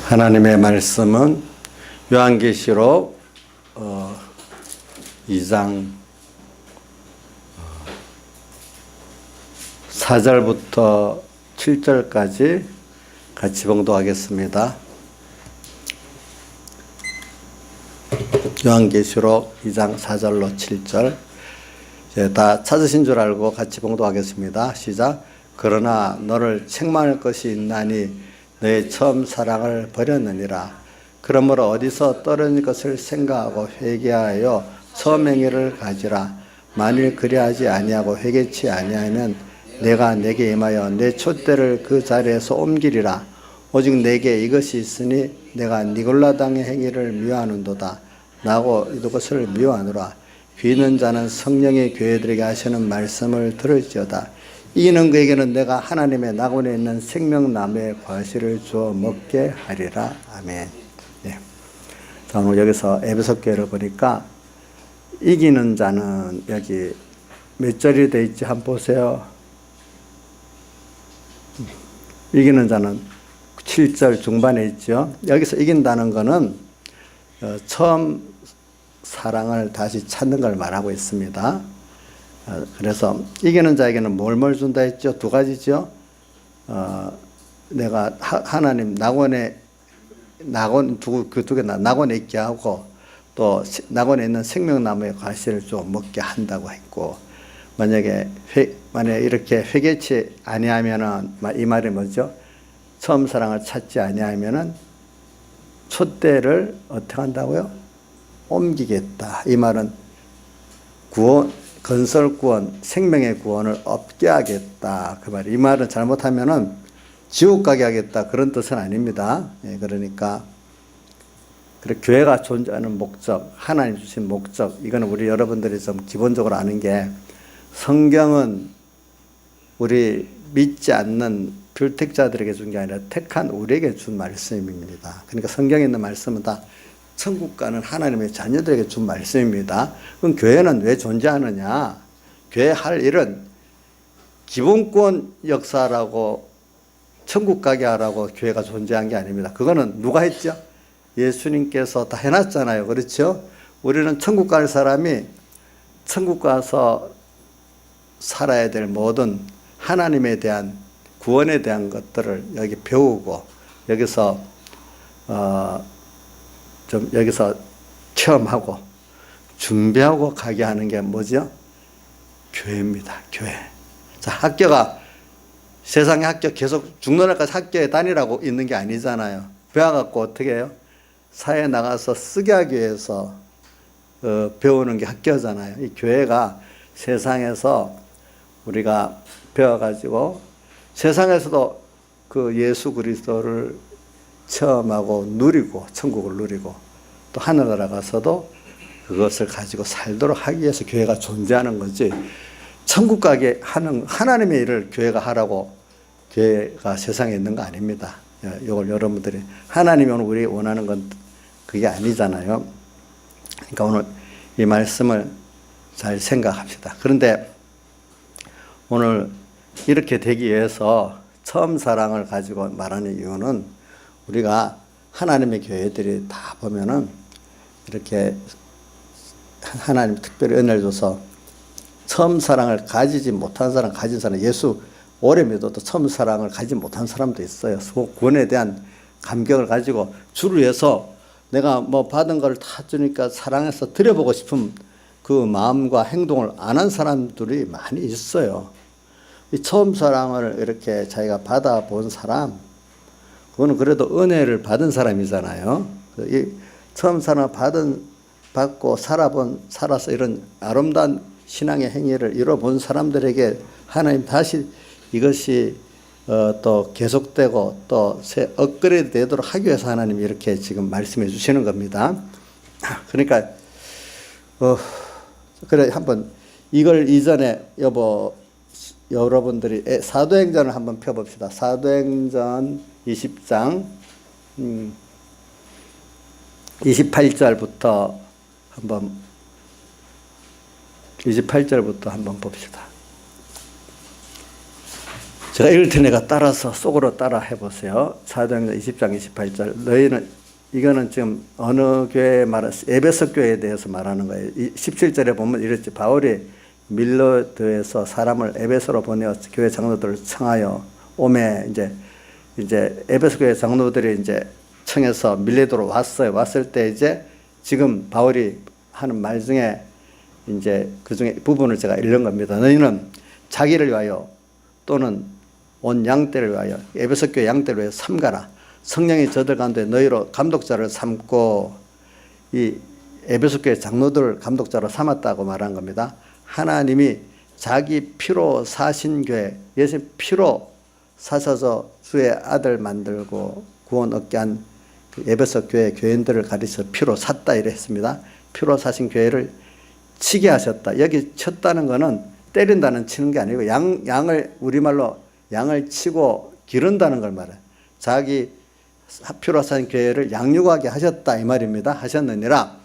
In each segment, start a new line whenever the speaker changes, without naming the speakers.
하나님의 말씀은 요한계시록 2장 4절부터 7절까지 같이 봉독하겠습니다. 요한계시록 2장 4절로 7절 다 찾으신 줄 알고 같이 봉독하겠습니다. 시작. 그러나 너를 책망할 것이 있나니 너의 처음 사랑을 버렸느니라. 그러므로 어디서 떨어진 것을 생각하고 회개하여 처음 행위를 가지라. 만일 그리하지 아니하고 회개치 아니하면 내가 내게 임하여 내 촛대를 그 자리에서 옮기리라. 오직 내게 이것이 있으니 내가 니골라당의 행위를 미워하는도다. 나고 이것을 미워하노라. 귀 있는 자는 성령의 교회들에게 하시는 말씀을 들을지어다. 이기는 그에게는 내가 하나님의 낙원에 있는 생명나무의 과실을 주어 먹게 하리라. 아멘. 네. 자, 오늘 여기서 에베소 교회를 보니까 이기는 자는 여기 몇 절이 돼 있지? 한번 보세요. 이기는 자는 7절 중반에 있죠. 여기서 이긴다는 것은 처음 사랑을 다시 찾는 걸 말하고 있습니다. 그래서 이기는 자에게는 뭘 준다 했죠? 두 가지죠. 내가 하나님 낙원에 있게 하고 또 낙원에 있는 생명나무의 과실을 좀 먹게 한다고 했고, 만약에 이렇게 회개치 아니하면은 이 말이 뭐죠? 처음 사랑을 찾지 아니하면은 촛대를 어떻게 한다고요? 옮기겠다. 이 말은 건설 구원, 생명의 구원을 없게 하겠다. 그 말. 이 말은 잘못하면은 지옥 가게 하겠다. 그런 뜻은 아닙니다. 그러니까 교회가 존재하는 목적, 하나님 주신 목적, 이거는 우리 여러분들이 좀 기본적으로 아는 게, 성경은 우리 믿지 않는 불택자들에게 준 게 아니라 택한 우리에게 준 말씀입니다. 그러니까 성경에 있는 말씀은 다 천국 가는 하나님의 자녀들에게 준 말씀입니다. 그럼 교회는 왜 존재하느냐? 교회 할 일은 기본권 역사라고 천국 가게 하라고 교회가 존재한 게 아닙니다. 그거는 누가 했죠? 예수님께서 다 해놨잖아요. 그렇죠? 우리는 천국 갈 사람이 천국 가서 살아야 될 모든 하나님에 대한 구원에 대한 것들을 여기 배우고 여기서 여기서 체험하고 준비하고 가게 하는 게 뭐죠? 교회입니다. 교회. 자, 학교가 세상의 학교 계속 죽는 날까지 학교에 다니라고 있는 게 아니잖아요. 배워갖고 어떻게 해요? 사회에 나가서 쓰게 하기 위해서 배우는 게 학교잖아요. 이 교회가 세상에서 우리가 배워가지고 세상에서도 그 예수 그리스도를 체험하고 누리고 천국을 누리고 또 하늘나라 가서도 그것을 가지고 살도록 하기 위해서 교회가 존재하는 거지, 천국 가게 하는 하나님의 일을 교회가 하라고 교회가 세상에 있는 거 아닙니다. 이걸 여러분들이, 하나님이 오늘 우리 원하는 건 그게 아니잖아요. 그러니까 오늘 이 말씀을 잘 생각합시다. 그런데 오늘 이렇게 되기 위해서 처음 사랑을 가지고 말하는 이유는, 우리가 하나님의 교회들이 다 보면은 이렇게 하나님 특별히 은혜를 줘서 처음 사랑을 가지지 못한 사람, 가진 사람, 예수 오래 믿어도 처음 사랑을 가지 못한 사람도 있어요. 구원에 대한 감격을 가지고 주를 위해서 내가 뭐 받은 걸 다 주니까 사랑해서 드려보고 싶은 그 마음과 행동을 안 한 사람들이 많이 있어요. 이 처음 사랑을 이렇게 자기가 받아본 사람, 그거는 그래도 은혜를 받은 사람이잖아요. 이 처음 사랑을 받고 살아서 이런 아름다운 신앙의 행위를 이뤄본 사람들에게 하나님 다시 이것이 또 계속되고 또 업그레이드 되도록 하기 위해서 하나님이 이렇게 지금 말씀해 주시는 겁니다. 그러니까 그래 한번 이걸 이전에 여러분들이 사도행전을 한번 펴봅시다. 사도행전 20장 28절부터 한번 봅시다. 제가 읽을 테니까 따라서 속으로 따라 해보세요. 사도행전 20장 28절. 너희는, 이거는 지금 어느 교회 에베소 교회에 대해서 말하는 거예요. 17절에 보면 이랬지. 바울이 밀로드에서 사람을 에베소로 보내어 교회 장로들을 청하여 오매, 이제 에베소 교회 장로들이 이제 청해서 밀레도로 왔어요. 왔을 때 이제 지금 바울이 하는 말 중에 이제 그 중에 부분을 제가 읽는 겁니다. 너희는 자기를 위하여 또는 온 양떼를 위하여, 에베소 교회 양떼를 위하여 삼가라. 성령이 저들 가운데 너희로 감독자를 삼고, 이 에베소 교회 장로들을 감독자로 삼았다고 말한 겁니다. 하나님이 자기 피로 사신 교회, 예수님 피로 사셔서 주의 아들 만들고 구원 얻게 한 그 에베소 교회 교인들을 가리쳐 피로 샀다 이래 했습니다. 피로 사신 교회를 치게 하셨다. 여기 쳤다는 거는 때린다는 치는 게 아니고 양을 우리말로 양을 치고 기른다는 걸 말해요. 자기 피로 사신 교회를 양육하게 하셨다 이 말입니다. 하셨느니라.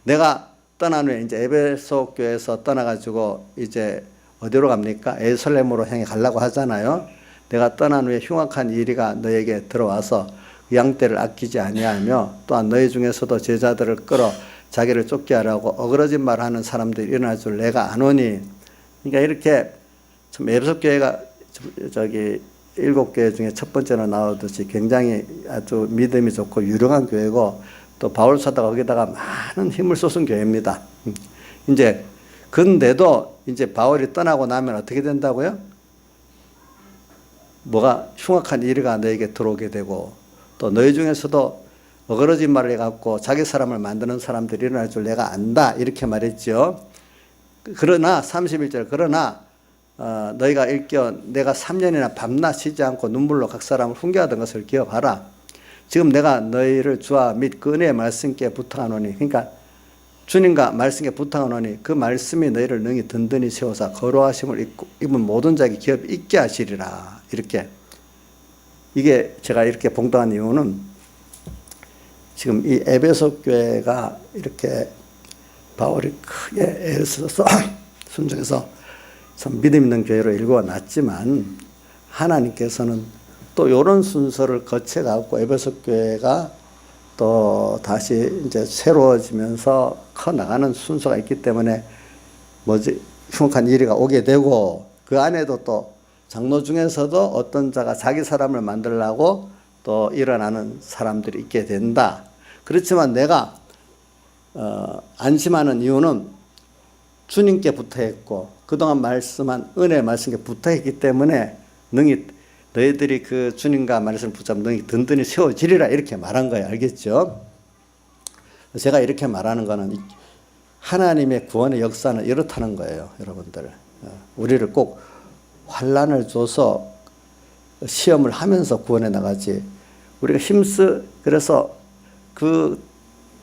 내가 떠난 후에 이제 에베소 교회에서 떠나가지고 이제 어디로 갑니까? 예루살렘으로 향해 가려고 하잖아요. 내가 떠난 후에 흉악한 이리가 너에게 들어와서 양떼를 아끼지 아니하며 또한 너희 중에서도 제자들을 끌어 자기를 쫓게 하라고 어그러진 말하는 사람들이 일어날 줄 내가 아노니. 그러니까 이렇게 참 에베소 교회가 저기 7교회 중에 첫 번째로 나오듯이 굉장히 아주 믿음이 좋고 유능한 교회고, 또 바울 사도가 거기다가 많은 힘을 쏟은 교회입니다. 이제 근데도 이제 바울이 떠나고 나면 어떻게 된다고요? 뭐가 흉악한 일이가 너에게 들어오게 되고, 또 너희 중에서도 어그러진 말을 해갖고 자기 사람을 만드는 사람들이 일어날 줄 내가 안다 이렇게 말했죠. 그러나 31절 그러나 너희가 일깨어 내가 3년이나 밤낮 쉬지 않고 눈물로 각 사람을 훈계하던 것을 기억하라. 지금 내가 너희를 주와 및 그 은혜의 말씀께 부탁하노니, 그러니까 주님과 말씀께 부탁하노니 그 말씀이 너희를 능히 든든히 세워서 거룩하심을 입은 모든 자에게 기업 있게 하시리라. 이렇게, 이게 제가 이렇게 봉독한 이유는 지금 이 에베소 교회가 이렇게 바울이 크게 애를 써서 순종해서 참 믿음 있는 교회로 일궈놨지만, 하나님께서는 또 이런 순서를 거쳐가고 에베소 교회가 또 다시 이제 새로워지면서 커 나가는 순서가 있기 때문에 흉악한 일이 오게 되고, 그 안에도 또 장로 중에서도 어떤 자가 자기 사람을 만들려고 또 일어나는 사람들이 있게 된다. 그렇지만 내가 안심하는 이유는 주님께 부탁했고 그동안 말씀한 은혜의 말씀에 부탁했기 때문에 능히 너희들이 그 주님과 말씀을 붙잡으면 능히 든든히 세워지리라 이렇게 말한 거예요. 알겠죠? 제가 이렇게 말하는 거는 하나님의 구원의 역사는 이렇다는 거예요. 여러분들, 우리를 꼭 환난을 줘서 시험을 하면서 구원해 나가지, 우리가 그래서 그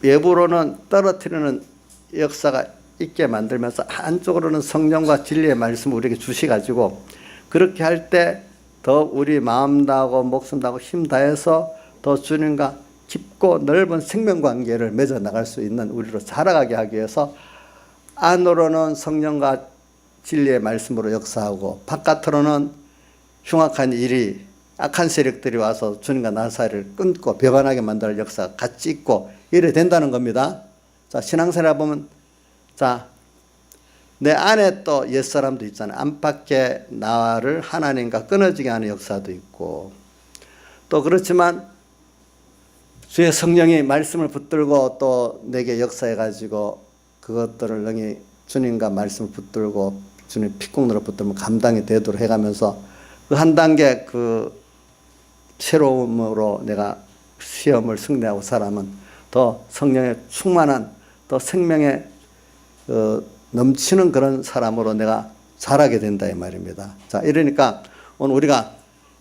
외부로는 떨어뜨리는 역사가 있게 만들면서 한쪽으로는 성령과 진리의 말씀을 우리에게 주시가지고, 그렇게 할 때 더 우리 마음 다하고 목숨 다하고 힘 다해서 더 주님과 깊고 넓은 생명관계를 맺어 나갈 수 있는 우리로 자라가게 하기 위해서 안으로는 성령과 진리의 말씀으로 역사하고 바깥으로는 흉악한 일이, 악한 세력들이 와서 주님과 나 사이를 끊고 배반하게 만들 역사가 같이 있고 이래 된다는 겁니다. 자, 신앙생활 보면, 자, 내 안에 또 옛사람도 있잖아요. 안팎의 나를 하나님과 끊어지게 하는 역사도 있고, 또 그렇지만 주의 성령이 말씀을 붙들고 또 내게 역사해가지고 그것들을 능히 주님과 말씀을 붙들고 주님 핏국으로 붙들면 감당이 되도록 해가면서 그 한 단계 그 새로움으로 내가 시험을 승리하고 살아면 더 성령의 충만한 또 생명의 넘치는 그런 사람으로 내가 자라게 된다 이 말입니다. 자, 이러니까 오늘 우리가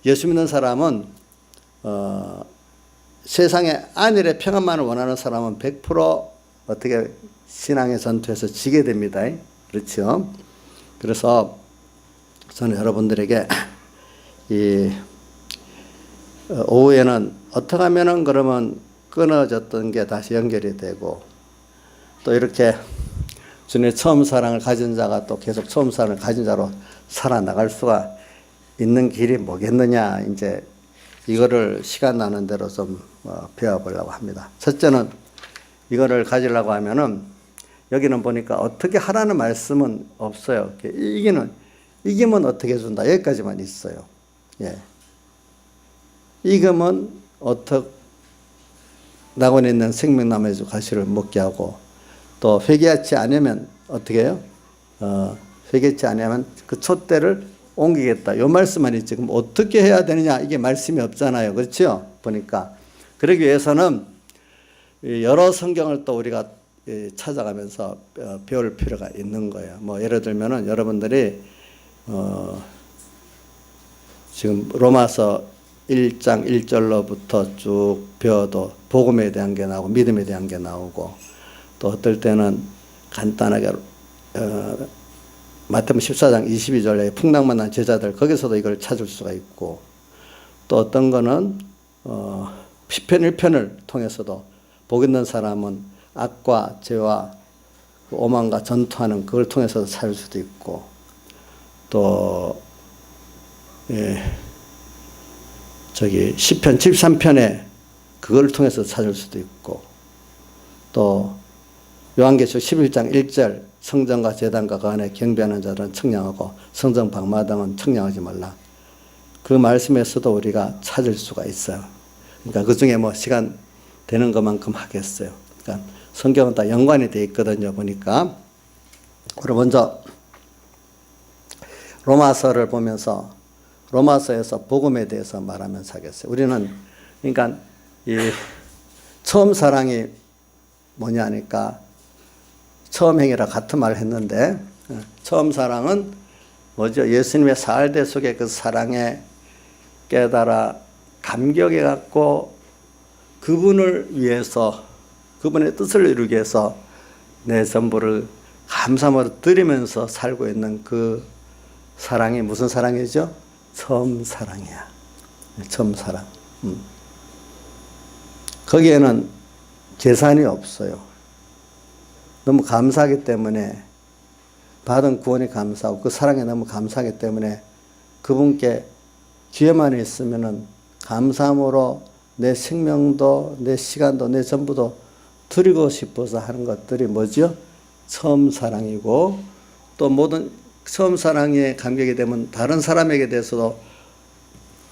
예수 믿는 사람은 세상에 안일의 평안만을 원하는 사람은 100% 어떻게 신앙의 전투에서 지게 됩니다. 그렇죠? 그래서 저는 여러분들에게 이 오후에는 어떻게 하면은 그러면 끊어졌던 게 다시 연결이 되고, 또 이렇게 주님의 처음 사랑을 가진 자가 또 계속 처음 사랑을 가진 자로 살아나갈 수가 있는 길이 뭐겠느냐, 이제 이거를 시간 나는 대로 좀 배워보려고 합니다. 첫째는 이거를 가지려고 하면은 여기는 보니까 어떻게 하라는 말씀은 없어요. 이기면 어떻게 준다. 여기까지만 있어요. 예. 이기면 낙원에 있는 생명나무의 가시를 먹게 하고, 또 회개하지 않으면 어떻게 해요? 회개하지 않으면 그 촛대를 옮기겠다. 요 말씀만 있지. 그럼 어떻게 해야 되느냐? 이게 말씀이 없잖아요. 그렇죠? 보니까. 그러기 위해서는 여러 성경을 또 우리가 찾아가면서 배울 필요가 있는 거예요. 뭐 예를 들면은 여러분들이 지금 로마서 1장 1절로부터 쭉 배워도 복음에 대한 게 나오고 믿음에 대한 게 나오고, 또 어떨 때는 간단하게 마태복음 14장 22절에 풍랑 만난 제자들, 거기서도 이걸 찾을 수가 있고, 또 어떤 거는 시편 1편을 통해서도 복 있는 사람은 악과 죄와 오만과 전투하는 그걸 통해서도 찾을 수도 있고, 또 시편 73편에 그걸 통해서 찾을 수도 있고, 또 요한계시록 11장 1절 성전과 제단과 그 안에 경배하는 자들은 청량하고 성전 방마당은 청량하지 말라. 그 말씀에서도 우리가 찾을 수가 있어요. 그러니까 그 중에 뭐 시간 되는 것만큼 하겠어요. 그러니까 성경은 다 연관이 되어 있거든요. 보니까. 그리고 먼저 로마서를 보면서 로마서에서 복음에 대해서 말하면서 하겠어요. 우리는 그러니까 이 처음 사랑이 뭐냐 하니까 처음 행위라 같은 말을 했는데, 처음 사랑은 뭐죠? 예수님의 사활대 속에 그 사랑에 깨달아 감격해 갖고 그분을 위해서, 그분의 뜻을 이루기 위해서 내 전부를 감사함으로 드리면서 살고 있는 그 사랑이 무슨 사랑이죠? 처음 사랑이야. 처음 사랑. 거기에는 계산이 없어요. 너무 감사하기 때문에, 받은 구원이 감사하고 그 사랑에 너무 감사하기 때문에 그분께 기회만 있으면은 감사함으로 내 생명도 내 시간도 내 전부도 드리고 싶어서 하는 것들이 뭐죠? 처음 사랑이고, 또 모든 처음 사랑에 감격이 되면 다른 사람에게 대해서도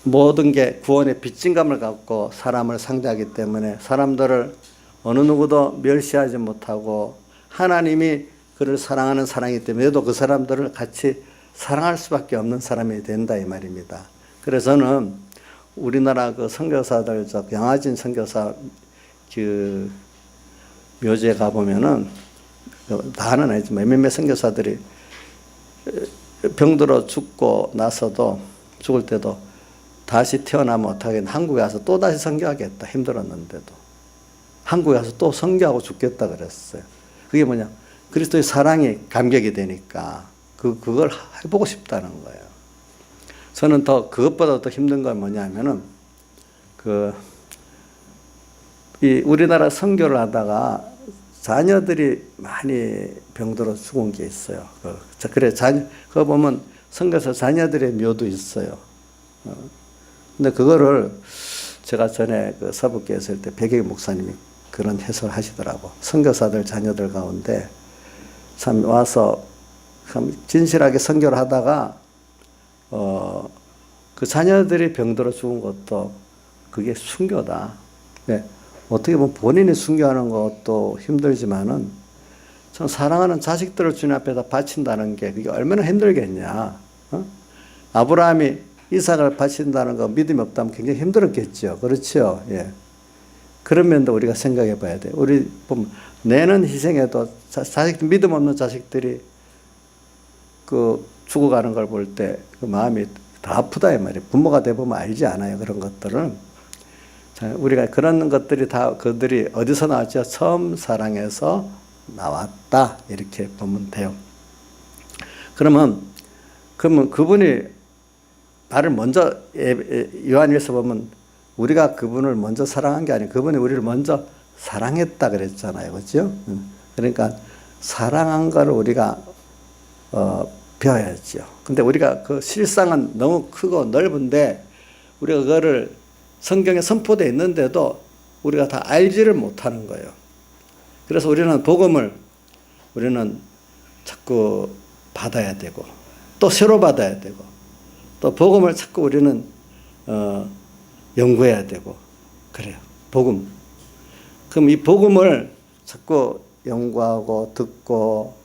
모든 게 구원의 빚진감을 갖고 사람을 상대하기 때문에 사람들을 어느 누구도 멸시하지 못하고, 하나님이 그를 사랑하는 사랑이기 때문에 또 그 사람들을 같이 사랑할 수밖에 없는 사람이 된다 이 말입니다. 그래서는 우리나라 그 선교사들, 양화진 선교사 그 묘지에 가보면은, 다는 아니지만 몇몇 선교사들이 병들어 죽고 나서도, 죽을 때도 다시 태어나면 어떡하겠나, 한국에 와서 또 다시 선교하겠다, 힘들었는데도 한국에 와서 또 선교하고 죽겠다 그랬어요. 그게 뭐냐, 그리스도의 사랑이 감격이 되니까 그걸 해보고 싶다는 거예요. 저는 더 그것보다 더 힘든 건 뭐냐면은 이 우리나라 선교를 하다가 자녀들이 많이 병들어 죽은 게 있어요. 그래, 그거 보면 선교사 자녀들의 묘도 있어요. 근데 그거를 제가 전에 그 서북교에 있을 때 백예기 목사님이 그런 해석을 하시더라고. 선교사들 자녀들 가운데 참 와서 참 진실하게 선교를 하다가 그 자녀들이 병들어 죽은 것도 그게 순교다. 네. 어떻게 보면 본인이 순교하는 것도 힘들지만은 참 사랑하는 자식들을 주님 앞에다 바친다는 게 그게 얼마나 힘들겠냐. 아브라함이 이삭을 바친다는 거 믿음이 없다면 굉장히 힘들었겠죠. 그렇죠. 예. 그런 면도 우리가 생각해 봐야 돼요. 우리 보면 내는 희생해도 자식들, 믿음 없는 자식들이 그 죽어가는 걸 볼 때 그 마음이 다 아프다 이 말이에요. 부모가 돼 보면 알지 않아요. 그런 것들은. 자, 우리가 그런 것들이 다 그들이 어디서 나왔죠? 처음 사랑에서 나왔다. 이렇게 보면 돼요. 그러면 그분이 나를 먼저, 요한일서 보면 우리가 그분을 먼저 사랑한 게 아니고 그분이 우리를 먼저 사랑했다 그랬잖아요. 그렇죠? 그러니까 사랑한 거를 우리가 배워야죠. 근데 우리가 그 실상은 너무 크고 넓은데 우리가 그거를 성경에 선포되어 있는데도 우리가 다 알지를 못하는 거예요. 그래서 우리는 복음을 우리는 자꾸 받아야 되고 또 새로 받아야 되고 또 복음을 자꾸 우리는 연구해야 되고 그래요. 복음. 그럼 이 복음을 자꾸 연구하고 듣고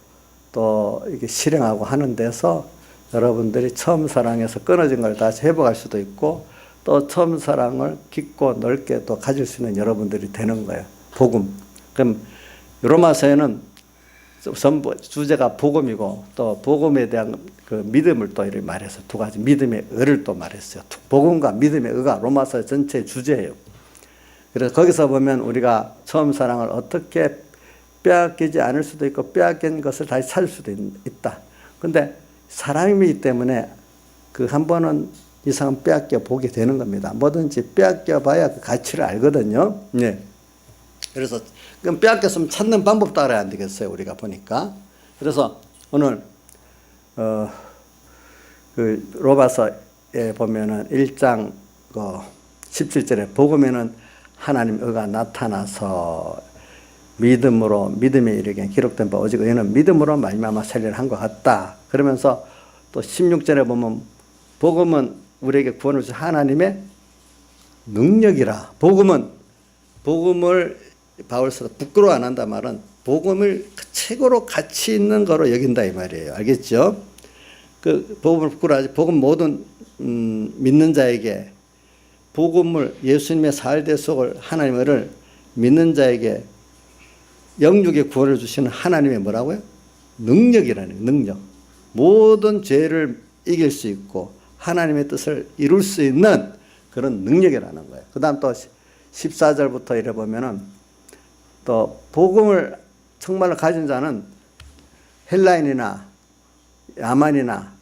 또 이게 실행하고 하는 데서 여러분들이 처음 사랑에서 끊어진 걸 다시 회복할 수도 있고 또 처음 사랑을 깊고 넓게 또 가질 수 있는 여러분들이 되는 거예요. 복음. 그럼 로마서에는 전부 주제가 복음이고 또 복음에 대한 그 믿음을 또 이렇게 말해서 두 가지 믿음의 의를 또 말했어요. 복음과 믿음의 의가 로마서 전체 주제예요. 그래서 거기서 보면 우리가 처음 사랑을 어떻게 빼앗기지 않을 수도 있고 빼앗긴 것을 다시 찾을 수도 있다. 근데 사람이기 때문에 그 한 번은 이상은 빼앗겨 보게 되는 겁니다. 뭐든지 빼앗겨 봐야 그 가치를 알거든요. 네. 그래서 그럼 빼앗겼으면 찾는 방법도 알아야 안 되겠어요. 우리가 보니까. 그래서 오늘 그 로마서에 보면은 1장 17절에 복음에는 하나님 의가 나타나서 믿음으로 믿음에 이르게 기록된 바 오직 의는 믿음으로 말미암아 살리를 한 것 같다. 그러면서 또 16절에 보면 복음은 우리에게 구원을 주신 하나님의 능력이라. 복음을 바울서도 부끄러워 안 한다 말은 복음을 최고로 가치 있는 거로 여긴다 이 말이에요. 알겠죠? 그 복음을 부끄러워하지. 복음 모든 믿는 자에게 복음을 예수님의 살대속을 하나님을 믿는 자에게 영육의 구원을 주시는 하나님의 뭐라고요? 능력이라는 능력. 모든 죄를 이길 수 있고 하나님의 뜻을 이룰 수 있는 그런 능력이라는 거예요. 그 다음 또 14절부터 이래 보면은 또 복음을 정말로 가진 자는 헬라인이나 야만이나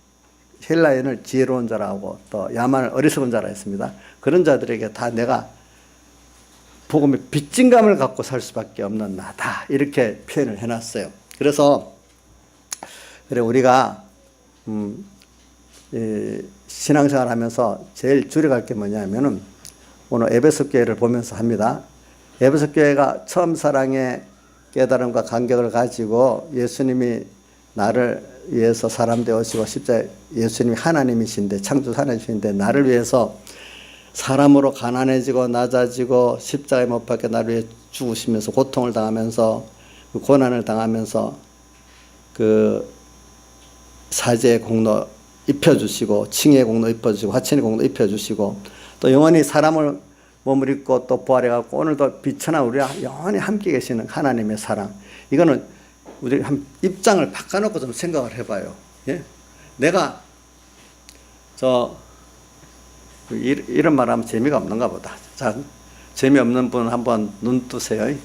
헬라인을 지혜로운 자라고 또 야만을 어리석은 자라 했습니다. 그런 자들에게 다 내가 복음의 빚진감을 갖고 살 수밖에 없는 나다. 이렇게 표현을 해놨어요. 그래서 그래 우리가 신앙생활 하면서 제일 줄여갈 게 뭐냐면은 오늘 에베소 교회를 보면서 합니다. 에베소 교회가 처음 사랑의 깨달음과 감격을 가지고 예수님이 나를 위해서 사람 되어시고 십자가에 예수님이 하나님이신데 창조주 하나님이신데 나를 위해서 사람으로 가난해지고 낮아지고 십자가에 못 박혀 나를 위해 죽으시면서 고통을 당하면서 그 고난을 당하면서 그 사제의 공로 입혀주시고 칭의의 공로 입혀주시고 화친의 공로 입혀주시고 또 영원히 사람을 몸을 입고 또 부활해갖고 오늘도 빛이나 우리와 영원히 함께 계시는 하나님의 사랑. 이거는 우리 한 입장을 바꿔놓고 좀 생각을 해봐요. 예? 내가 이런 말하면 재미가 없는가 보다. 자, 재미없는 분 한번 눈 뜨세요.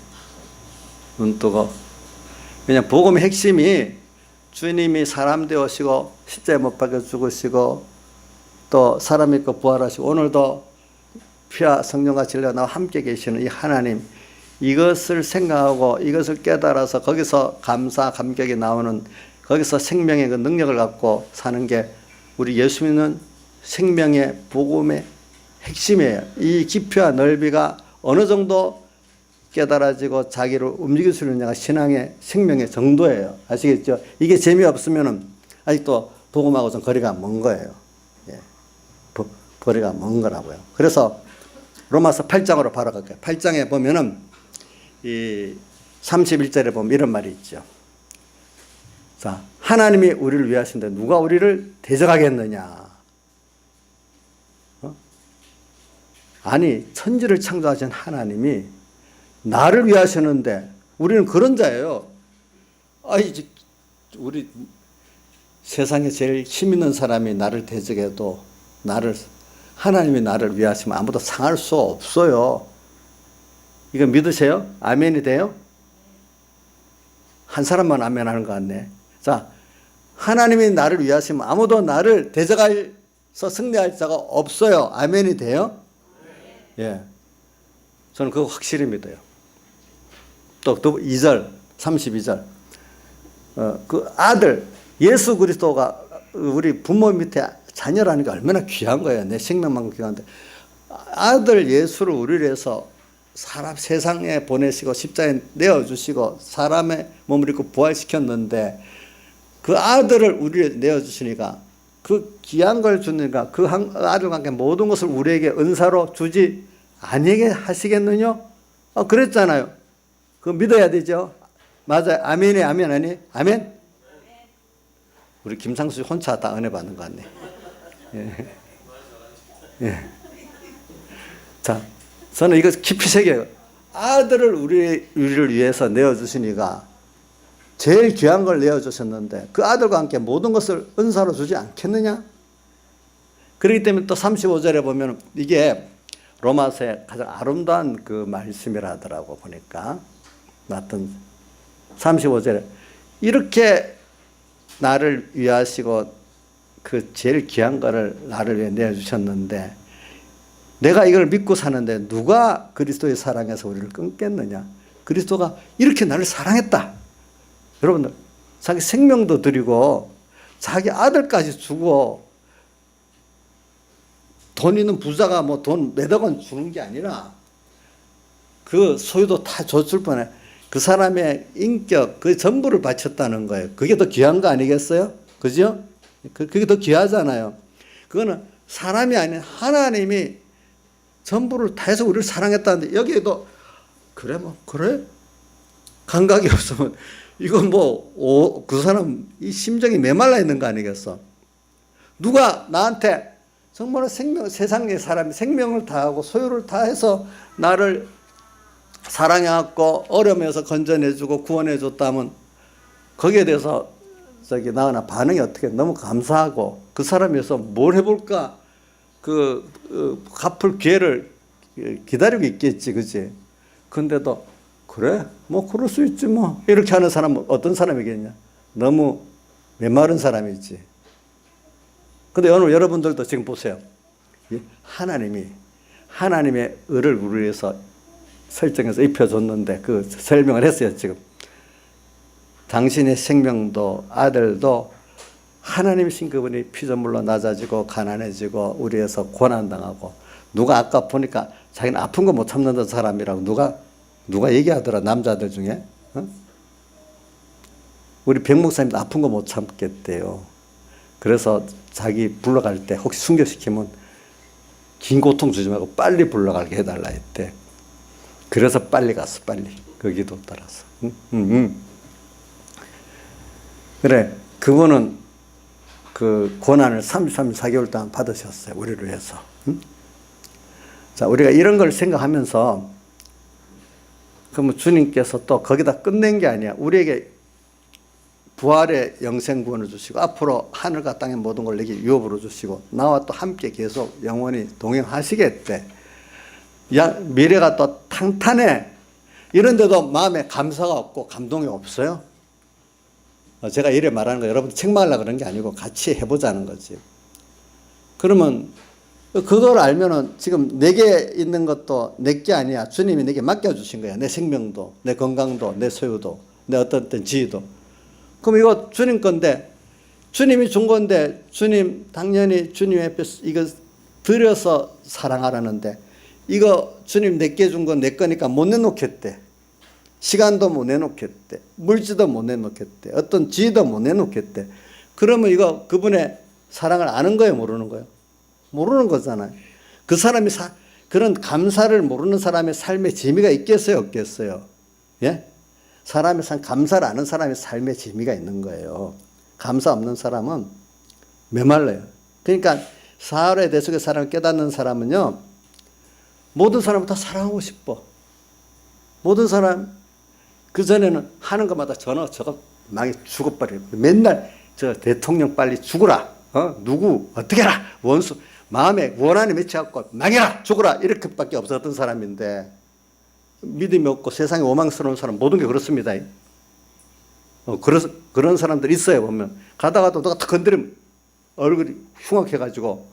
눈 뜨고. 그냥 복음의 핵심이 주님이 사람 되어시고 십자가에 못 박혀 죽으시고 또 사람 있고 부활하시고 오늘도 피와 성령과 진리가 나와 함께 계시는 이 하나님, 이것을 생각하고 이것을 깨달아서 거기서 감사 감격이 나오는 거기서 생명의 그 능력을 갖고 사는 게 우리 예수 믿는 생명의 복음의 핵심이에요. 이 깊이와 넓이가 어느 정도 깨달아지고 자기를 움직일 수 있느냐가 신앙의 생명의 정도예요. 아시겠죠? 이게 재미없으면 아직도 복음하고 좀 거리가 먼 거예요. 예. 거리가 먼 거라고요. 그래서 로마서 8장으로 바로 갈게요. 8장에 보면은 이 31절에 보면 이런 말이 있죠. 자, 하나님이 우리를 위하신데 누가 우리를 대적하겠느냐? 아니, 천지를 창조하신 하나님이 나를 위하시는데 우리는 그런 자예요. 우리 세상에 제일 힘 있는 사람이 나를 대적해도 하나님이 나를 위하시면 아무도 상할 수 없어요. 이거 믿으세요? 아멘이 돼요? 한 사람만 아멘 하는 것 같네. 자, 하나님이 나를 위하시면 아무도 나를 대적해서 승리할 자가 없어요. 아멘이 돼요? 예. 저는 그거 확실히 믿어요. 또 2절, 32절. 그 아들, 예수 그리스도가 우리 부모 밑에 자녀라는 게 얼마나 귀한 거예요. 내 생명만큼 귀한데 아들 예수를 우리를 위해서 사람 세상에 보내시고 십자가에 내어주시고 사람의 몸을 입고 부활시켰는데 그 아들을 우리에게 내어주시니까 그 귀한 걸 주니까 그 아들과 함께 모든 것을 우리에게 은사로 주지 아니게 하시겠느냐? 그랬잖아요. 그거 믿어야 되죠. 맞아요. 아멘이 아멘 아니? 아멘? 우리 김상수 혼자 다 은혜 받는 것 같네. 예. 예. 자, 저는 이거 깊이 새겨요. 아들을 우리를 위해서 내어주시니까 제일 귀한 걸 내어주셨는데 그 아들과 함께 모든 것을 은사로 주지 않겠느냐? 그렇기 때문에 또 35절에 보면 이게 로마서의 가장 아름다운 그 말씀이라 하더라고 보니까. 하여튼 35절에 이렇게 나를 위하시고 그 제일 귀한 거를 나를 위해 내어주셨는데 내가 이걸 믿고 사는데 누가 그리스도의 사랑에서 우리를 끊겠느냐? 그리스도가 이렇게 나를 사랑했다. 여러분들 자기 생명도 드리고 자기 아들까지 주고 돈 있는 부자가 뭐 돈 몇억 원 주는 게 아니라 그 소유도 다 줬을 뻔해. 그 사람의 인격 그 전부를 바쳤다는 거예요. 그게 더 귀한 거 아니겠어요? 그죠? 그게 더 귀하잖아요. 그거는 사람이 아닌 하나님이 전부를 다해서 우리를 사랑했다는데 여기에도 그래 뭐 그래? 감각이 없으면 이건 뭐 그 사람 이 심정이 메말라 있는 거 아니겠어? 누가 나한테 정말 세상의 사람이 생명을 다하고 소유를 다해서 나를 사랑해갖고 어려움에서 건져내주고 구원해줬다면 거기에 대해서 나으나 반응이 어떻게 너무 감사하고 그 사람에서 뭘 해볼까 갚을 기회를 기다리고 있겠지, 그지? 근데도 그래 뭐 그럴 수 있지 뭐 이렇게 하는 사람은 어떤 사람이겠냐? 너무 메마른 사람이지. 근데 오늘 여러분들도 지금 보세요. 하나님의 의를 우리 위해서 설정해서 입혀줬는데 그 설명을 했어요. 지금 당신의 생명도 아들도 하나님이신 그분이 피조물로 낮아지고 가난해지고 우리에서 고난당하고 누가 아까 보니까 자기는 아픈 거 못 참는 사람이라고 누가 얘기하더라. 남자들 중에 우리 백 목사님도 아픈 거 못 참겠대요. 그래서 자기 불러갈 때 혹시 순교시키면 긴 고통 주지 말고 빨리 불러가게 해달라 했대. 그래서 빨리 갔어. 빨리 그 기도 따라서. 그래 그분은 그 고난을 33일 4개월 동안 받으셨어요. 우리를 위해서. 자, 우리가 이런 걸 생각하면서 그러면 주님께서 또 거기다 끝낸 게 아니야. 우리에게 부활의 영생 구원을 주시고 앞으로 하늘과 땅의 모든 걸 내게 유업으로 주시고 나와 또 함께 계속 영원히 동행하시겠대. 미래가 또 탄탄해. 이런데도 마음에 감사가 없고 감동이 없어요? 제가 이래 말하는 거 여러분 책망하려고 그런 게 아니고 같이 해보자는 거지. 그러면 그걸 알면은 지금 내게 있는 것도 내게 아니야. 주님이 내게 맡겨주신 거야. 내 생명도, 내 건강도, 내 소유도, 내 어떤 지위도. 그럼 이거 주님 건데, 주님이 준 건데, 주님, 당연히 주님 앞에 이거 드려서 사랑하라는데, 이거 주님 내게 준 건 내 거니까 못 내놓겠대. 시간도 못 내놓겠대. 물질도 못 내놓겠대. 어떤 지위도 못 내놓겠대. 그러면 이거 그분의 사랑을 아는 거예요? 모르는 거예요? 모르는 거잖아요. 그 사람이 그런 감사를 모르는 사람의 삶의 재미가 있겠어요? 없겠어요? 예? 사람의 감사를 아는 사람의 삶의 재미가 있는 거예요. 감사 없는 사람은 메말라요. 그러니까 사울의 대속의 사랑을 깨닫는 사람은요, 모든 사람을 다 사랑하고 싶어. 모든 사람, 그전에는 하는 것마다 저거 망해 죽어버려요. 맨날 저 대통령 빨리 죽어라. 누구, 어떻게 해라. 원수, 마음에 원한이 맺혀갖고 망해라, 죽어라. 이렇게밖에 없었던 사람인데, 믿음이 없고 세상에 원망스러운 사람 모든 게 그렇습니다. 그런 사람들 있어요. 보면 가다가도 누가 탁 건드리면 얼굴이 흉악해가지고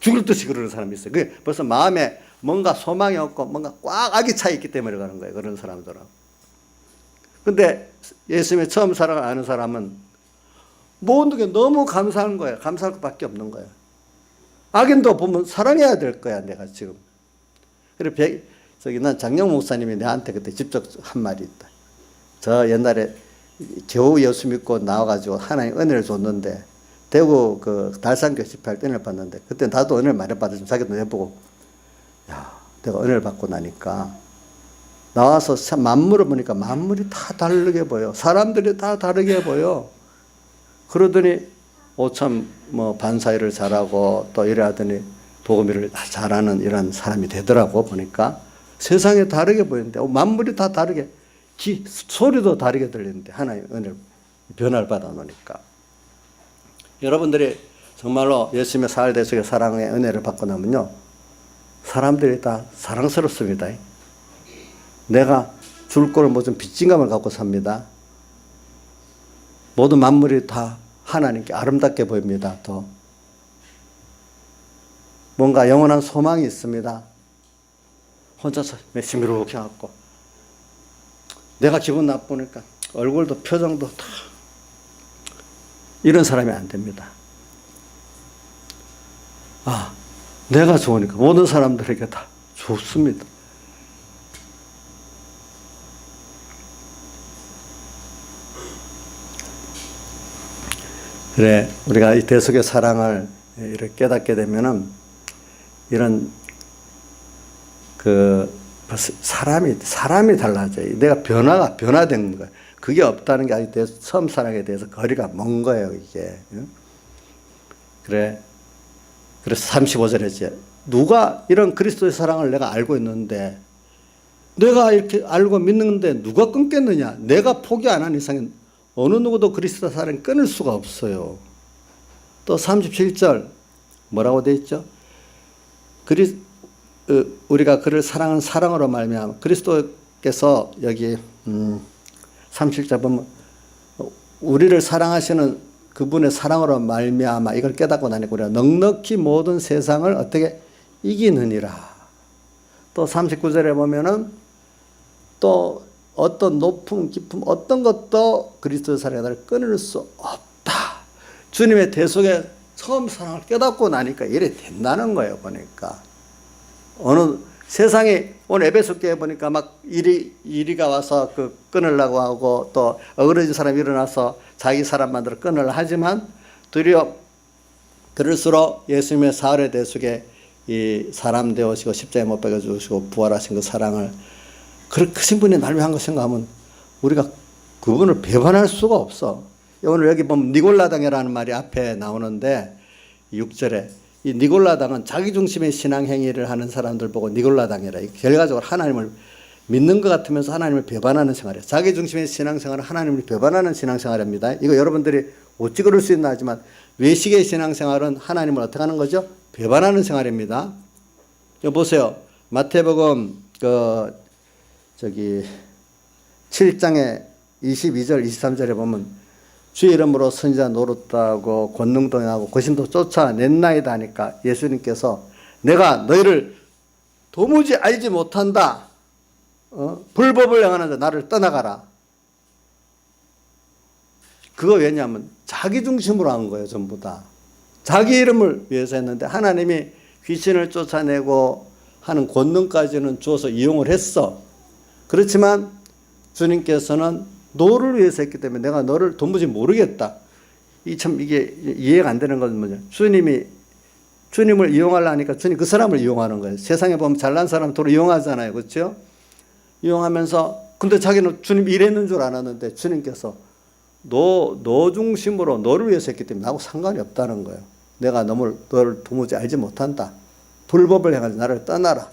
죽을 듯이 그러는 사람이 있어요. 그게 벌써 마음에 뭔가 소망이 없고 뭔가 꽉 악이 차 있기 때문에 그러는 거예요. 그런 사람들은. 근데 예수님의 처음 사랑을 아는 사람은 모든 게 너무 감사한 거예요. 감사할 것밖에 없는 거예요. 악인도 보면 사랑해야 될 거야, 내가 지금. 그래, 난 장영 목사님이 내한테 그때 직접 한 말이 있다. 저 옛날에 겨우 예수 믿고 나와가지고 하나님 은혜를 줬는데, 대구 그 달산교 집회할 때 은혜를 받는데, 그때 나도 은혜를 많이 받았지만 자기도 해보고, 야, 내가 은혜를 받고 나니까, 나와서 만물을 보니까 만물이 다 다르게 보여. 사람들이 다 다르게 보여. 그러더니, 참, 반사일을 잘하고, 또 이래 하더니, 복음일을 잘하는 이런 사람이 되더라고, 보니까. 세상에 다르게 보이는데, 만물이 다 다르게, 소리도 다르게 들리는데, 하나의 은혜를, 변화를 받아 놓으니까. 여러분들이 정말로 예수님의 사활 속에 사랑의 은혜를 받고 나면요, 사람들이 다 사랑스럽습니다. 내가 줄 거를 무슨 빚진감을 갖고 삽니다. 모든 만물이 다 하나님께 아름답게 보입니다. 더 뭔가 영원한 소망이 있습니다. 혼자서 매시미룩해 갖고 내가 기분 나쁘니까 얼굴도 표정도 다 이런 사람이 안 됩니다. 내가 좋으니까 모든 사람들에게 다 좋습니다. 그래, 우리가 이 대속의 사랑을 이렇게 깨닫게 되면은 이런 사람이 달라져요. 내가 변화된 거예요. 그게 없다는 게 아직 처음 사랑에 대해서 거리가 먼 거예요, 이게. 그래. 그래서 35절에 했지. 누가 이런 그리스도의 사랑을 내가 알고 있는데, 내가 이렇게 알고 믿는데 누가 끊겠느냐? 내가 포기 안 한 이상은 어느 누구도 그리스도 사랑을 끊을 수가 없어요. 또 37절 뭐라고 되어 있죠? 우리가 그를 사랑하는 사랑으로 말미암아 그리스도께서 여기 37절 보면 우리를 사랑하시는 그분의 사랑으로 말미암아 이걸 깨닫고 나니까 우리가 넉넉히 모든 세상을 어떻게 이기느니라. 또 39절에 보면은 또 어떤 높음 깊음 어떤 것도 그리스도의 사랑에 나를 끊을 수 없다. 주님의 대속에 처음 사랑을 깨닫고 나니까 이래 된다는 거예요. 보니까 어느 세상에 오늘 에베소 교회 보니까 막 이리가 와서 그 끊으려고 하고 또 어그러진 사람이 일어나서 자기 사람 만들어 끊으려 하지만 도리어 그럴수록 예수님의 사흘의 대속에 이 사람 되어시고 십자가에 못 박아 주시고 부활하신 그 사랑을 그렇게 크신 분이 날 위한 것인가 하면 우리가 그분을 배반할 수가 없어. 오늘 여기 보면 니골라당이라는 말이 앞에 나오는데 6절에 이 니골라당은 자기중심의 신앙행위를 하는 사람들 보고 니골라당이라. 결과적으로 하나님을 믿는 것 같으면서 하나님을 배반하는 생활이에요. 자기중심의 신앙생활은 하나님을 배반하는 신앙생활입니다. 이거 여러분들이 어찌 그럴 수 있나 하지만 외식의 신앙생활은 하나님을 어떻게 하는 거죠? 배반하는 생활입니다. 여기 보세요. 마태복음 7장에 22절 23절에 보면 주의 이름으로 선지자 노릇하고 권능도 행하고 거신도 쫓아냈나이다 하니까 예수님께서 내가 너희를 도무지 알지 못한다. 불법을 행하는 자 나를 떠나가라. 그거 왜냐하면 자기 중심으로 한 거예요. 전부 다. 자기 이름을 위해서 했는데 하나님이 귀신을 쫓아내고 하는 권능까지는 주어서 이용을 했어. 그렇지만 주님께서는 너를 위해서 했기 때문에 내가 너를 도무지 모르겠다. 이게 이해가 안 되는 건 뭐냐. 주님을 이용하려니까 주님 그 사람을 이용하는 거예요. 세상에 보면 잘난 사람 도로 이용하잖아요. 그렇죠? 이용하면서 근데 자기는 주님 일했는 줄 알았는데 주님께서 너 중심으로 너를 위해서 했기 때문에 나하고 상관이 없다는 거예요. 내가 너를 도무지 알지 못한다. 불법을 행하지 나를 떠나라.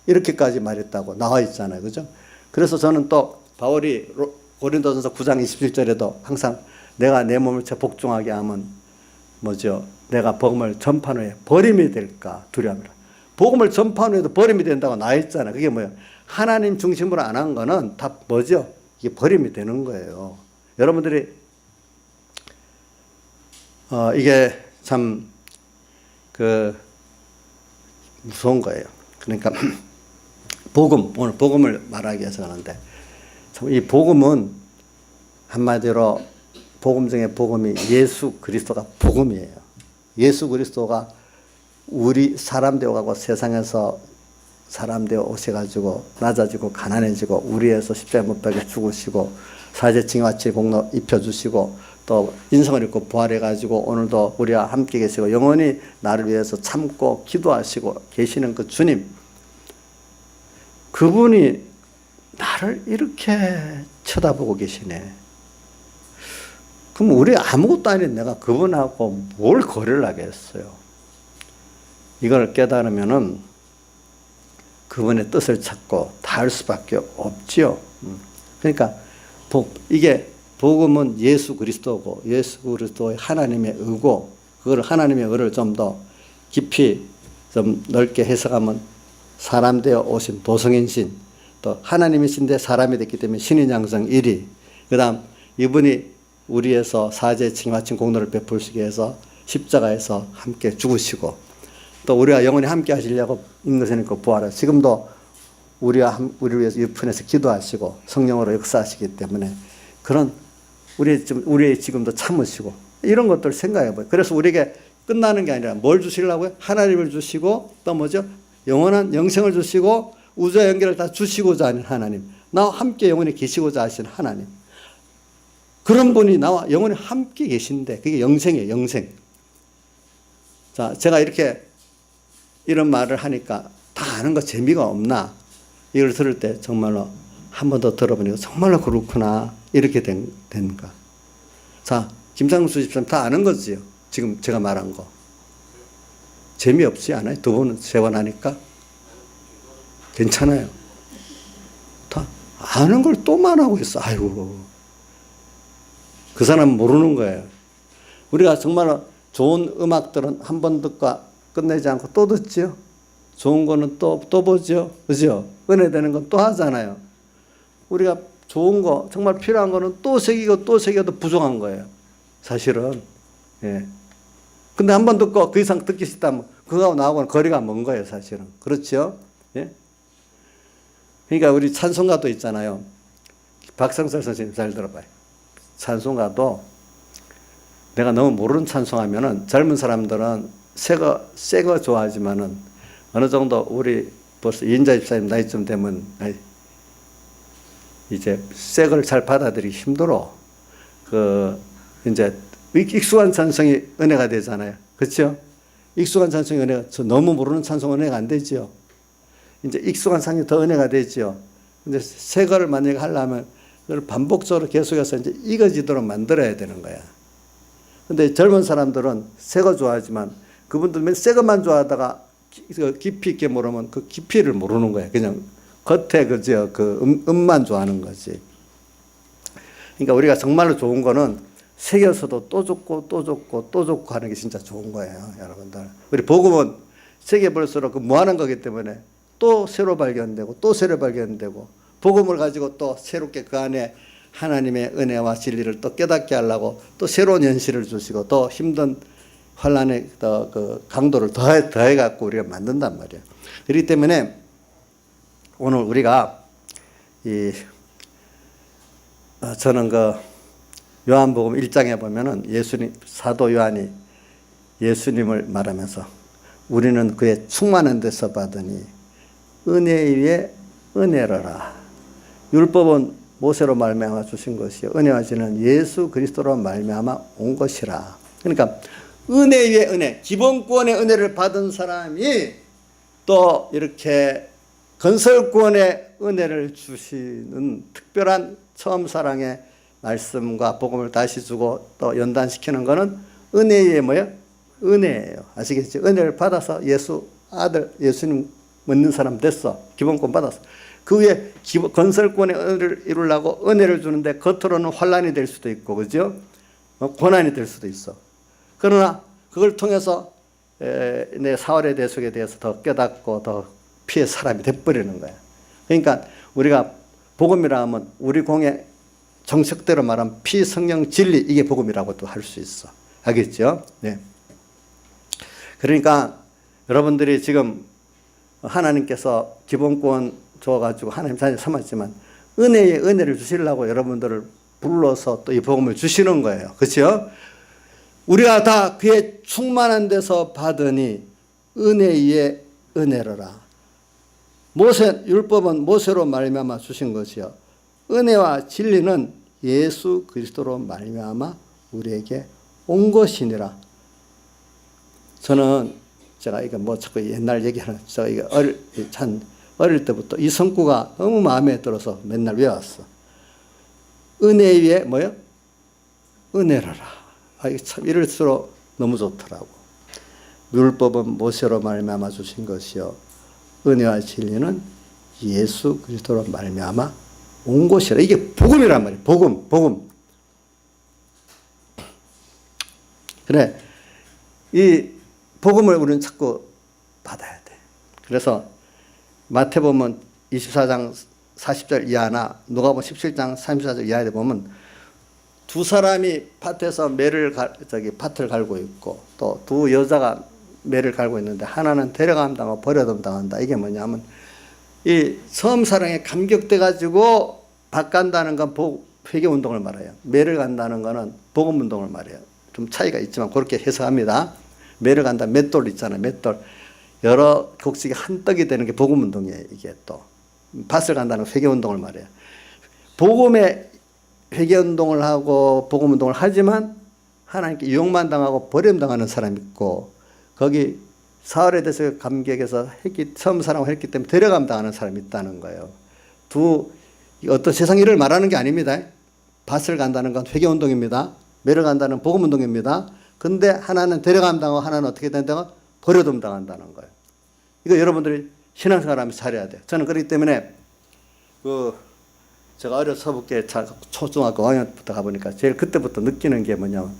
이렇게까지 말했다고 나와 있잖아요. 그죠? 그래서 저는 또 바울이 고린도전서 9장 27절에도 항상 내가 내 몸을 채 복종하게 하면 뭐죠? 내가 복음을 전파한 후에 버림이 될까 두려움이라. 복음을 전파한 후에도 버림이 된다고 나와 있잖아요. 그게 뭐예요? 하나님 중심으로 안 한 거는 다 뭐죠? 이게 버림이 되는 거예요. 여러분들이 이게 참 무서운 거예요. 그러니까 오늘 복음을 말하기 위해서 하는데 참 이 복음은 한마디로 복음 중에 복음이 예수 그리스도가 복음이에요. 예수 그리스도가 우리 사람 되어가고 세상에서 사람 되어 오셔가지고 낮아지고 가난해지고 우리에서 십자가에 못 박혀 죽으시고 사제 징화치 공로 입혀주시고 또 인성을 입고 부활해가지고 오늘도 우리와 함께 계시고 영원히 나를 위해서 참고 기도하시고 계시는 그 주님, 그분이 나를 이렇게 쳐다보고 계시네. 그럼 우리 아무것도 아닌 내가 그분하고 뭘 거래를 하겠어요. 이걸 깨달으면은 그분의 뜻을 찾고 다 할 수밖에 없지요. 그러니까 이게 복음은 예수 그리스도고 예수 그리스도의 하나님의 의고, 그걸 하나님의 의를 좀 더 깊이 좀 넓게 해석하면 사람 되어 오신 도성인신, 또 하나님이신데 사람이 됐기 때문에 신인 양성 1위, 그 다음 이분이 우리에서 사제 징화친 공로를 베풀시기 위해서 십자가에서 함께 죽으시고 또 우리와 영원히 함께 하시려고 인도선님과 부활하시고 지금도 우리를 위해서 유편에서 기도하시고 성령으로 역사하시기 때문에 그런 우리 지금도 참으시고 이런 것들 생각해 봐요. 그래서 우리에게 끝나는 게 아니라 뭘 주시려고요? 하나님을 주시고 또 뭐죠? 영원한 영생을 주시고 우주와 연결을 다 주시고자 하는 하나님, 나와 함께 영원히 계시고자 하시는 하나님, 그런 분이 나와 영원히 함께 계신데 그게 영생이에요. 영생. 자, 제가 이렇게 이런 말을 하니까 다 아는 거 재미가 없나? 이걸 들을 때 정말로 한 번 더 들어보니까 정말로 그렇구나 이렇게 된가. 자, 김상수 집사님 다 아는 거지요. 지금 제가 말한 거 재미없지 않아요? 두 번, 세 번 하니까 괜찮아요. 다 아는 걸 또 말하고 있어. 아이고, 그 사람은 모르는 거예요. 우리가 정말로 좋은 음악들은 한 번 듣고 끝내지 않고 또 듣지요. 좋은 거는 또 보죠. 그죠? 은혜되는 건 또 하잖아요. 우리가 좋은 거, 정말 필요한 거는 또 새기고 또 새겨도 부족한 거예요. 사실은. 예. 근데 한 번 듣고 그 이상 듣기 싫다면 그거하고 나하고는 거리가 먼 거예요. 사실은. 그렇죠? 예. 그러니까 우리 찬송가도 있잖아요. 박성철 선생님 잘 들어봐요. 찬송가도 내가 너무 모르는 찬송하면은 젊은 사람들은 새 거 좋아하지만은 어느 정도 우리 벌써 인자 집사님 나이쯤 되면 이제 새 걸 잘 받아들이기 힘들어. 이제 익숙한 찬송이 은혜가 되잖아요. 그렇죠? 익숙한 찬송이 은혜가, 너무 모르는 찬송 은혜가 안 되죠. 이제 익숙한 찬송이 더 은혜가 되죠. 근데 새 거를 만약에 하려면 그걸 반복적으로 계속해서 이제 익어지도록 만들어야 되는 거야. 근데 젊은 사람들은 새 거 좋아하지만 그분들은 새 것만 좋아하다가 깊이 있게 모르면 그 깊이를 모르는 거야. 그냥 겉에 그 음만 좋아하는 거지. 그러니까 우리가 정말로 좋은 거는 새겨서도 또 좋고 또 좋고 또 좋고 하는 게 진짜 좋은 거예요, 여러분들. 우리 복음은 새겨볼수록 그 무한한 거기 때문에 또 새로 발견되고 또 새로 발견되고 복음을 가지고 또 새롭게 그 안에 하나님의 은혜와 진리를 또 깨닫게 하려고 또 새로운 현실을 주시고 또 힘든 환란의 그 강도를 더해 갖고 우리가 만든단 말이에요. 그렇기 때문에 오늘 우리가 저는 그 요한복음 1장에 보면은 사도 요한이 예수님을 말하면서 우리는 그의 충만한 데서 받으니 은혜 위에 은혜로라. 율법은 모세로 말미암아 주신 것이요 은혜와 진리는 예수 그리스도로 말미암아 온 것이라. 그러니까 은혜 위에 은혜, 기본권의 은혜를 받은 사람이 또 이렇게 건설권의 은혜를 주시는 특별한 처음 사랑의 말씀과 복음을 다시 주고 또 연단시키는 것은 은혜의 뭐예요? 은혜예요. 아시겠죠? 은혜를 받아서 예수님 믿는 사람 됐어. 기본권 받았어. 그 위에 건설권의 은혜를 이루려고 은혜를 주는데 겉으로는 환란이 될 수도 있고, 그죠? 고난이 될 수도 있어. 그러나 그걸 통해서 내 사활의 대속에 대해서 더 깨닫고 더 피해 사람이 돼버리는 거야. 그러니까 우리가 복음이라 하면 우리 공의 정석대로 말하면 피, 성령, 진리, 이게 복음이라고도 할 수 있어. 알겠죠? 네. 그러니까 여러분들이 지금 하나님께서 기본권 줘가지고 하나님 자녀 삼았지만 은혜에 은혜를 주시려고 여러분들을 불러서 또 이 복음을 주시는 거예요. 그렇죠? 우리가 다 그의 충만한 데서 받으니 은혜 위에 은혜로라. 모세 율법은 모세로 말미암아 주신 것이요 은혜와 진리는 예수 그리스도로 말미암아 우리에게 온 것이니라. 저는 제가 이거 뭐 자꾸 옛날 얘기하는 제가 이거 어릴 때부터 이 성구가 너무 마음에 들어서 맨날 외웠어. 은혜 위에 뭐요? 은혜로라. 이게 참 이럴수록 너무 좋더라고. 율법은 모세로 말미암아 주신 것이요 은혜와 진리는 예수 그리스도로 말미암아 온 것이라. 이게 복음이란 말이에요. 복음. 그래, 이 복음을 우리는 자꾸 받아야 돼. 그래서 마태복음 24장 40절 이하나 누가복음 17장 34절 이하에 보면 두 사람이 밭에서 밭을 갈고 있고 또 두 여자가 매를 갈고 있는데 하나는 데려감 당하고 버려둠 당한다. 이게 뭐냐면 이 처음 사랑에 감격돼 가지고 밭 간다는 건 회개 운동을 말해요. 매를 간다는 거는 복음 운동을 말해요. 좀 차이가 있지만 그렇게 해석합니다. 매를 간다 맷돌 있잖아요. 맷돌 여러 곡식이 한 떡이 되는 게 복음 운동이에요. 이게 또 밭을 간다는 회개 운동을 말해요. 복음의 회개 운동을 하고 복음 운동을 하지만 하나님께 유혹만 당하고 버림당하는 사람이 있고 거기 사울에 대해서 감격해서 처음 사랑을 했기 때문에 데려감 당하는 사람이 있다는 거예요. 어떤 세상 일을 말하는 게 아닙니다. 밭을 간다는 건 회개 운동입니다. 매를 간다는 복음 운동입니다. 근데 하나는 데려감 당하고 하나는 어떻게 된다고? 버려둠 당한다는 거예요. 이거 여러분들이 신앙생활하면서 잘해야 돼요. 저는 그렇기 때문에 제가 어려서 서북계 초중학교 5학년부터 가보니까 제일 그때부터 느끼는 게 뭐냐면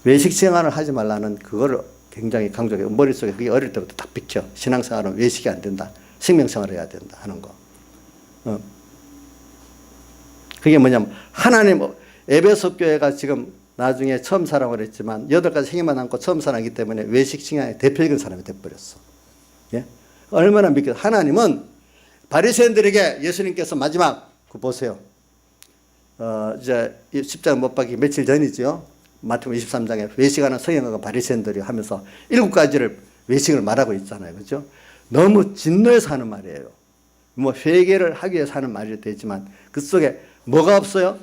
외식 생활을 하지 말라는 그거를 굉장히 강조해요. 머릿속에 그게 어릴 때부터 딱 비켜. 신앙생활은 외식이 안 된다. 생명생활을 해야 된다 하는 거. 그게 뭐냐면 하나님 에베소 교회가 지금 나중에 처음 사랑을 했지만 8가지 행위만 안고 처음 사랑하기 때문에 외식 신앙의 대표적인 사람이 돼버렸어. 예? 얼마나 믿겨. 하나님은 바리새인들에게 예수님께서 마지막 보세요. 이제 십자가 못 박기 며칠 전이죠. 마태복음 23장에 외식하는 서기관과 바리새인들이 하면서 7가지를 외식을 말하고 있잖아요. 그렇죠? 너무 진노해서 하는 말이에요. 뭐 회개를 하기 위해서 하는 말이 되지만 그 속에 뭐가 없어요?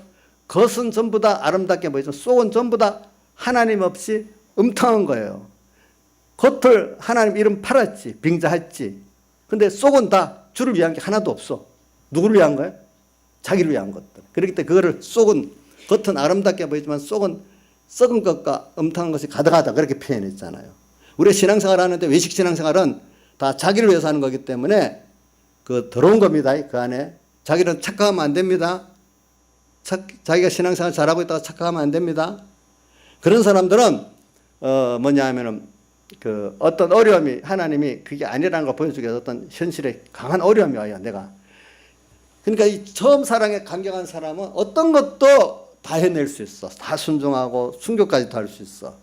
겉은 전부 다 아름답게 보이지만 속은 전부 다 하나님 없이 음탕한 거예요. 겉을 하나님 이름 팔았지, 빙자했지. 근데 속은 다 주를 위한 게 하나도 없어. 누구를 위한 거예요? 자기를 위한 것들. 그렇기 때문에 그거를 속은 겉은 아름답게 보이지만 속은 썩은 것과 음탕한 것이 가득하다. 그렇게 표현했잖아요. 우리 신앙생활 하는데 외식 신앙생활은 다 자기를 위해서 하는 거기 때문에 그 더러운 겁니다. 그 안에. 자기는 착각하면 안 됩니다. 자기가 신앙생활 잘하고 있다가 착각하면 안 됩니다. 그런 사람들은 뭐냐 하면은 그 어떤 어려움이 하나님이 그게 아니라는 걸 보여주기 위해서 어떤 현실에 강한 어려움이 와요. 내가. 그러니까 이 처음 사랑에 감격한 사람은 어떤 것도 다 해낼 수 있어. 다 순종하고 순교까지도 할 수 있어.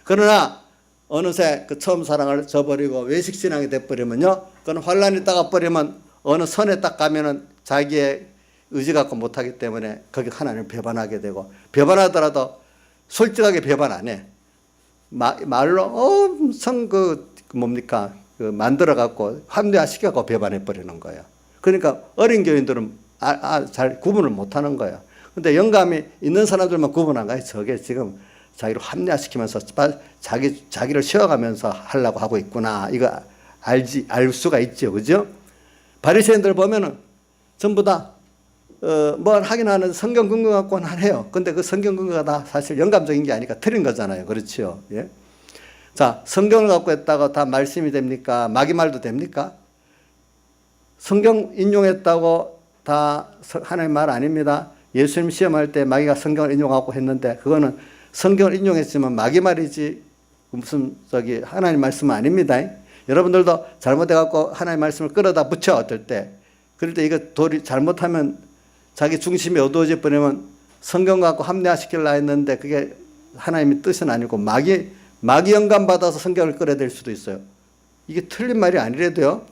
그러나 어느새 그 처음 사랑을 저버리고 외식신앙이 돼버리면요. 그건 환란이 따가버리면 어느 선에 딱 가면은 자기의 의지 갖고 못하기 때문에 거기 하나님을 배반하게 되고 배반하더라도 솔직하게 배반 안 해. 말로 엄청 뭡니까? 만들어 갖고 합리화시켜 갖고 배반해 버리는 거예요. 그러니까 어린 교인들은 잘 구분을 못 하는 거예요. 근데 영감이 있는 사람들만 구분한 거예요. 저게 지금 자기를 합리화시키면서 자기를 쉬어가면서 하려고 하고 있구나. 이거 알 수가 있죠. 그죠? 바리새인들 보면은 전부 다 뭘 하긴 하는데 성경 근거 갖고는 안 해요. 근데 그 성경 근거가 다 사실 영감적인 게 아니까 틀린 거잖아요. 그렇죠? 예? 자, 성경을 갖고 했다가 다 말씀이 됩니까? 마귀말도 됩니까? 성경 인용했다고 다 하나님 말 아닙니다. 예수님 시험할 때 마귀가 성경을 인용하고 했는데 그거는 성경을 인용했지만 마귀 말이지 무슨 하나님 말씀은 아닙니다. 여러분들도 잘못해갖고 하나님 말씀을 끌어다 붙여 어떨 때 그럴 때 이거 잘못하면 자기 중심이 어두워져 버리면 성경 갖고 합리화시키려 했는데 그게 하나님의 뜻은 아니고 마귀 영감 받아서 성경을 끌어댈 수도 있어요. 이게 틀린 말이 아니래도요.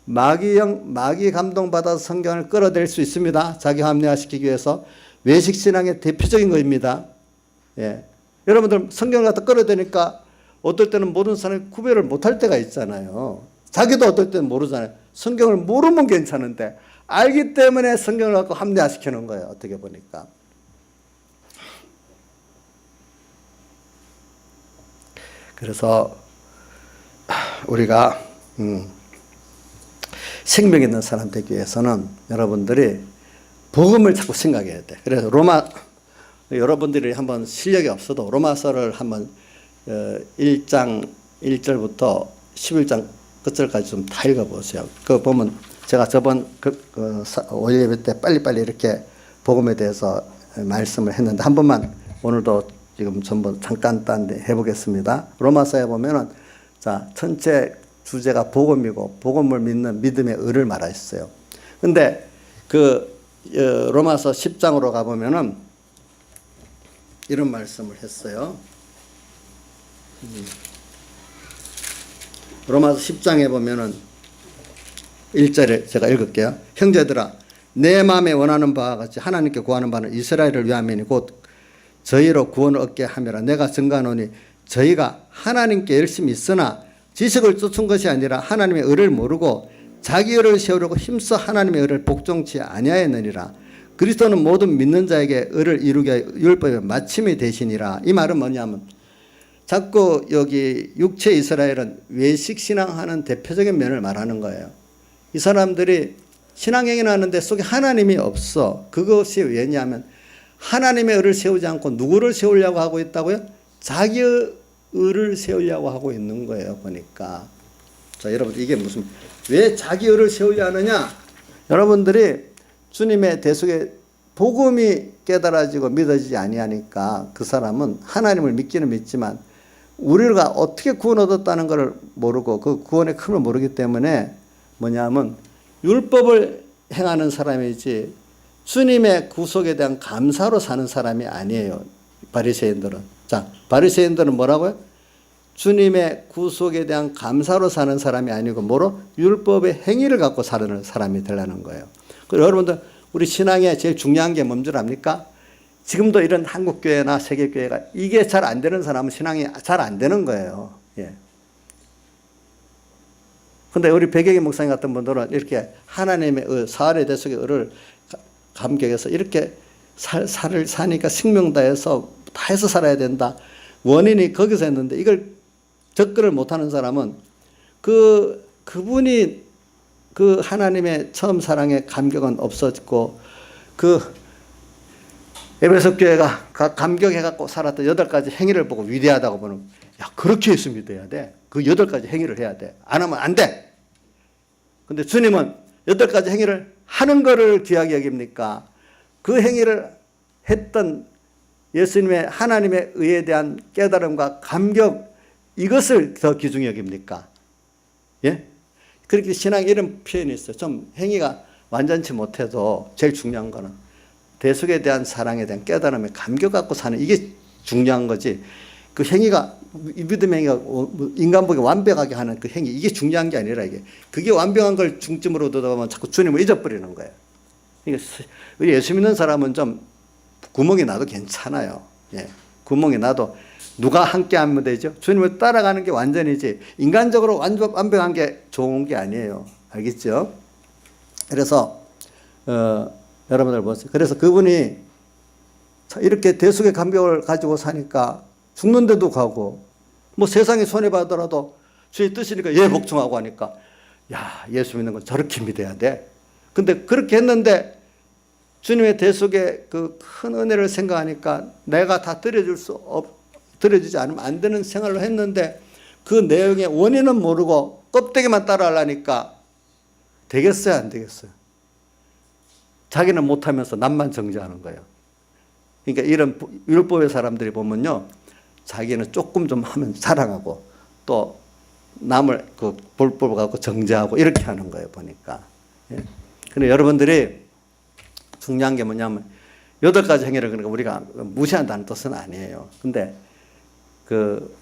마귀 감동 받아서 성경을 끌어댈 수 있습니다. 자기 합리화시키기 위해서. 외식 신앙의 대표적인 것입니다. 예. 여러분들 성경을 갖다 끌어대니까 어떨 때는 모든 사람이 구별을 못할 때가 있잖아요. 자기도 어떨 때는 모르잖아요. 성경을 모르면 괜찮은데 알기 때문에 성경을 갖고 합리화시키는 거예요. 어떻게 보니까. 그래서 우리가 생명 있는 사람 되기 위해서는 여러분들이 복음을 자꾸 생각해야 돼. 그래서 여러분들이 한번 실력이 없어도 로마서를 한번 1장 1절부터 11장 끝절까지 좀 다 읽어보세요. 그거 보면 제가 저번 월 예배 때 빨리빨리 이렇게 복음에 대해서 말씀을 했는데 한 번만 오늘도 지금 전부 잠깐 해보겠습니다. 로마서에 보면은 자, 전체 주제가 복음이고 복음을 믿는 믿음의 의를 말하셨어요. 근데 로마서 10장으로 가보면은 이런 말씀을 했어요. 로마서 10장에 보면은 1절에 제가 읽을게요. 형제들아, 내 마음에 원하는 바와 같이 하나님께 구하는 바는 이스라엘을 위함이니 곧 저희로 구원을 얻게 함이라. 내가 증거하노니 저희가 하나님께 열심히 있으나 지식을 쫓은 것이 아니라 하나님의 의를 모르고 자기 의를 세우려고 힘써 하나님의 의를 복종치 아니하였느니라. 그리스도는 모든 믿는 자에게 의를 이루게 하여 율법의 마침이 되시니라. 이 말은 뭐냐면 자꾸 여기 육체 이스라엘은 외식 신앙하는 대표적인 면을 말하는 거예요. 이 사람들이 신앙행위를 하는데 속에 하나님이 없어. 그것이 왜냐하면 하나님의 의를 세우지 않고 누구를 세우려고 하고 있다고요? 자기의 의를 세우려고 하고 있는 거예요. 보니까. 자, 여러분 이게 왜 자기 의를 세우려 하느냐? 여러분들이 주님의 대속에 복음이 깨달아지고 믿어지지 아니하니까 그 사람은 하나님을 믿기는 믿지만 우리가 어떻게 구원 얻었다는 것을 모르고 그 구원의 큼을 모르기 때문에 뭐냐면 율법을 행하는 사람이지 주님의 구속에 대한 감사로 사는 사람이 아니에요. 바리새인들은. 자, 바리새인들은 뭐라고요? 주님의 구속에 대한 감사로 사는 사람이 아니고 뭐로? 율법의 행위를 갖고 사는 사람이 되려는 거예요. 그리고 여러분들 우리 신앙에 제일 중요한 게 뭔 줄 압니까? 지금도 이런 한국교회나 세계교회가 이게 잘 안 되는 사람은 신앙이 잘 안 되는 거예요. 예. 근데 우리 백여기 목사님 같은 분들은 이렇게 하나님의 사활의 대속의 의를 감격해서 이렇게 살을 사니까 생명 다해서 살아야 된다. 원인이 거기서 했는데 이걸 접근을 못하는 사람은 그분이 그 하나님의 처음 사랑의 감격은 없어졌고 에베소 교회가 감격해갖고 살았던 8가지 행위를 보고 위대하다고 보는 야 그렇게 예수 믿어야 돼. 그 8가지 행위를 해야 돼. 안 하면 안 돼. 근데 주님은 8가지 행위를 하는 거를 귀하게 여깁니까? 그 행위를 했던 예수님의 하나님의 의에 대한 깨달음과 감격 이것을 더 귀중히 여깁니까? 예? 그렇게 신앙에 이런 표현이 있어요. 좀 행위가 완전치 못해도 제일 중요한 거는 대속에 대한 사랑에 대한 깨달음에 감격 갖고 사는 이게 중요한 거지. 그 행위가 믿음의 행위가 인간 보기 완벽하게 하는 그 행위 이게 중요한 게 아니라 이게 그게 완벽한 걸 중점으로 두다 보면 자꾸 주님을 잊어버리는 거예요. 그러니까 우리 예수 믿는 사람은 좀 구멍이 나도 괜찮아요. 예. 구멍이 나도 누가 함께 하면 되죠? 주님을 따라가는 게 완전이지 인간적으로 완벽한 게 좋은 게 아니에요. 알겠죠? 그래서 여러분들 보세요. 그래서 그분이 이렇게 대속의 감격을 가지고 사니까 죽는데도 가고 뭐 세상이 손해받더라도 주의 뜻이니까 예 복종하고 하니까 야 예수 믿는 건 저렇게 믿어야 돼. 근데 그렇게 했는데 주님의 대속의 그 큰 은혜를 생각하니까 내가 다 드려주지 않으면 안 되는 생활을 했는데 그 내용의 원인은 모르고 껍데기만 따라하려니까 되겠어요 안 되겠어요? 자기는 못하면서 남만 정죄하는 거예요. 그러니까 이런 율법의 사람들이 보면요 자기는 조금 좀 하면 자랑하고 또 남을 그 볼법을 갖고 정죄하고 이렇게 하는 거예요 보니까. 예. 근데 여러분들이 중요한 게 뭐냐면 8가지 행위를 그러니까 우리가 무시한다는 뜻은 아니에요. 근데 그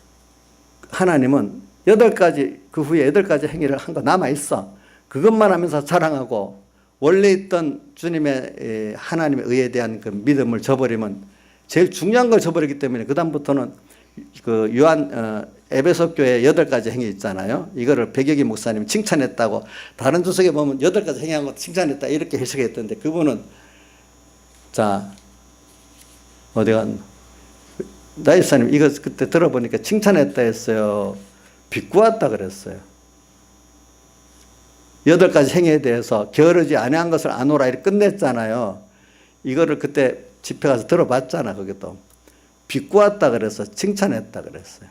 하나님은 8가지 그 후에 8가지 행위를 한 거 남아 있어. 그것만 하면서 자랑하고 원래 있던 주님의 하나님의 의에 대한 그 믿음을 저버리면 제일 중요한 걸 저버리기 때문에 그다음부터는 그 에베소 교회 8가지 행위 있잖아요. 이거를 백여기 목사님이 칭찬했다고 다른 주석에 보면 8가지 행위한 것도 칭찬했다 이렇게 해석했던데 그분은 자 어디 간 나이사님 이거 그때 들어보니까 칭찬했다 했어요. 비꼬았다 그랬어요. 8가지 행위에 대해서 게으르지 아니한 것을 아노라 이렇게 끝냈잖아요. 이거를 그때 집회 가서 들어봤잖아. 거기도 비꼬았다 그래서 칭찬했다 그랬어요.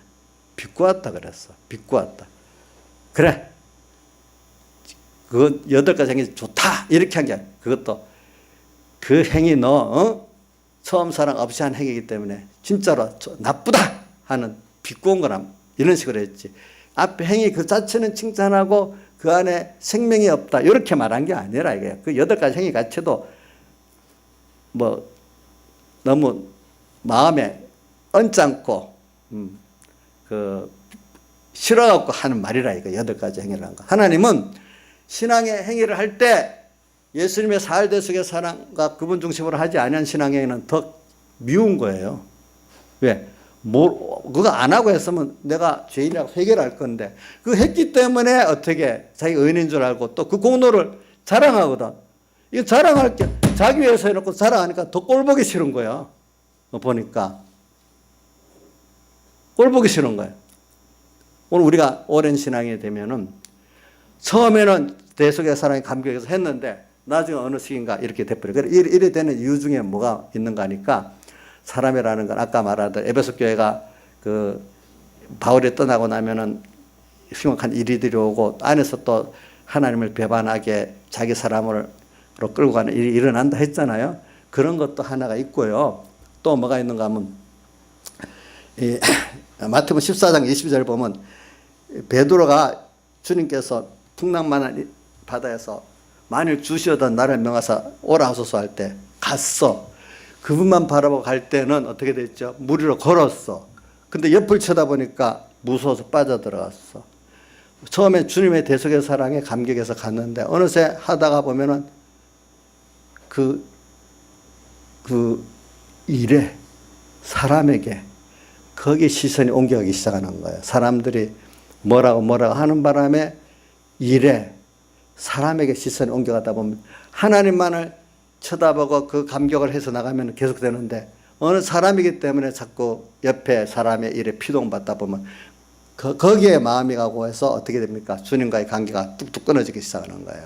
비꼬았다 그랬어. 비꼬았다. 그래. 그건 8가지 행위 좋다 이렇게 한 게 그것도 그 행위 너 처음 사랑 없이 한 행위이기 때문에 진짜로 나쁘다 하는 비꼬은 거람 이런 식으로 했지. 앞에 행위 그 자체는 칭찬하고 그 안에 생명이 없다 이렇게 말한 게 아니라 이게 그 8가지 행위 자체도 뭐 너무 마음에 얹지 그 싫어갖고 하는 말이라 이거 8가지 행위라는 거. 하나님은 신앙의 행위를 할 때 예수님의 사흘대속의 사랑과 그분 중심으로 하지 아니한 신앙의 행위는 더 미운 거예요. 왜? 그거 안 하고 했으면 내가 죄인이라고 회개를 할 건데 그거 했기 때문에 어떻게 자기 의인인 줄 알고 또 그 공로를 자랑하거든. 이거 자랑할 게 자기 위해서 해놓고 자랑하니까 더 꼴보기 싫은 거야. 보니까 꼴보기 싫은 거예요. 오늘 우리가 오랜 신앙이 되면은 처음에는 대속의 사랑에 감격해서 했는데 나중에 어느 시기인가 이렇게 돼버려요. 이래 되는 이유 중에 뭐가 있는가 하니까 사람이라는 건 아까 말하던 에베소 교회가 그 바울이 떠나고 나면은 흉악한 일이들이 오고 안에서 또 하나님을 배반하게 자기 사람으로 끌고 가는 일이 일어난다 했잖아요. 그런 것도 하나가 있고요. 또 뭐가 있는가 하면 마태복음 14장 22절 보면 베드로가 주님께서 풍랑만한 바다에서 만일 주시어던 나를 명하사 오라 하소서 할 때 갔어. 그분만 바라보고 갈 때는 어떻게 됐죠? 물 위로 걸었어. 근데 옆을 쳐다보니까 무서워서 빠져들어갔어. 처음에 주님의 대속의 사랑에 감격해서 갔는데 어느새 하다가 보면은 그 일에 사람에게 거기 시선이 옮겨가기 시작하는 거예요. 사람들이 뭐라고 하는 바람에 일에 사람에게 시선이 옮겨가다 보면 하나님만을 쳐다보고 그 감격을 해서 나가면 계속 되는데 어느 사람이기 때문에 자꾸 옆에 사람의 일에 피동받다 보면 거기에 마음이 가고 해서 어떻게 됩니까? 주님과의 관계가 뚝뚝 끊어지기 시작하는 거예요.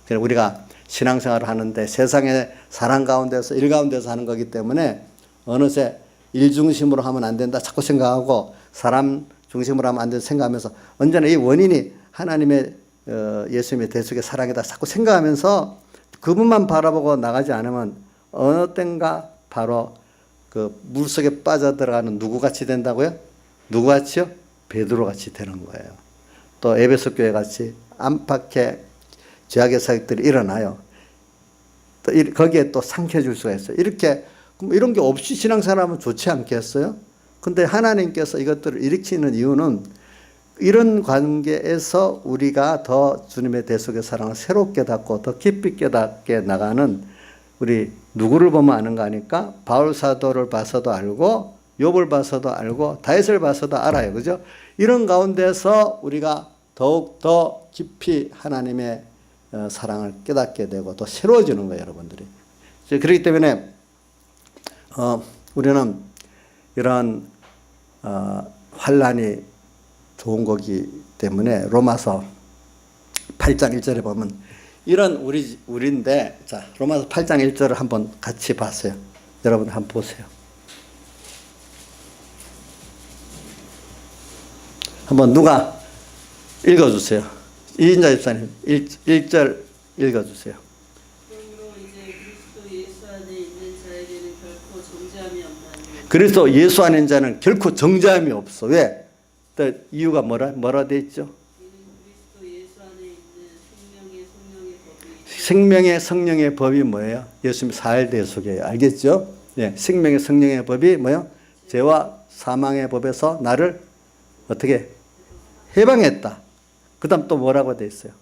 그래서 우리가 신앙생활을 하는데 세상의 사랑 가운데서 일 가운데서 하는 거기 때문에 어느새 일 중심으로 하면 안 된다 자꾸 생각하고 사람 중심으로 하면 안 된다 생각하면서 언제나 이 원인이 하나님의 예수님의 대속의 사랑이다 자꾸 생각하면서 그분만 바라보고 나가지 않으면 어느 땐가 바로 그 물속에 빠져들어가는 누구같이 된다고요? 누구같이요? 베드로같이 되는 거예요. 또 에베소 교회 같이 안팎의 죄악의 사역들이 일어나요. 또 거기에 또 상쾌해질 수가 있어요. 이런 게 없이 신앙생활하면 좋지 않겠어요? 근데 하나님께서 이것들을 일으키는 이유는 이런 관계에서 우리가 더 주님의 대속의 사랑을 새롭게 깨닫고 더 깊이 깨닫게 나가는 우리 누구를 보면 아는가 하니까 바울 사도를 봐서도 알고 욥을 봐서도 알고 다윗을 봐서도 알아요. 그죠? 이런 가운데서 우리가 더욱 더 깊이 하나님의 사랑을 깨닫게 되고 또 새로워지는 거예요, 여러분들이. 그렇기 때문에 우리는 이런 환란이 좋은 거기 때문에 로마서 8장 1절에 보면 이런 우리인데 자 로마서 8장 1절을 한번 같이 봤어요. 여러분 한번 보세요. 한번 누가 읽어주세요. 이인자 집사님 1절 읽어주세요. 그래서 예수 안에 있는 자는 결코 정죄함이 없어. 왜? 이유가 뭐라 돼 있죠? 생명의 성령의 법이 뭐예요? 예수님 사흘대속이에요. 알겠죠? 네, 생명의 성령의 법이 뭐예요? 죄와 사망의 법에서 나를 어떻게 해방했다. 그 다음 또 뭐라고 돼 있어요?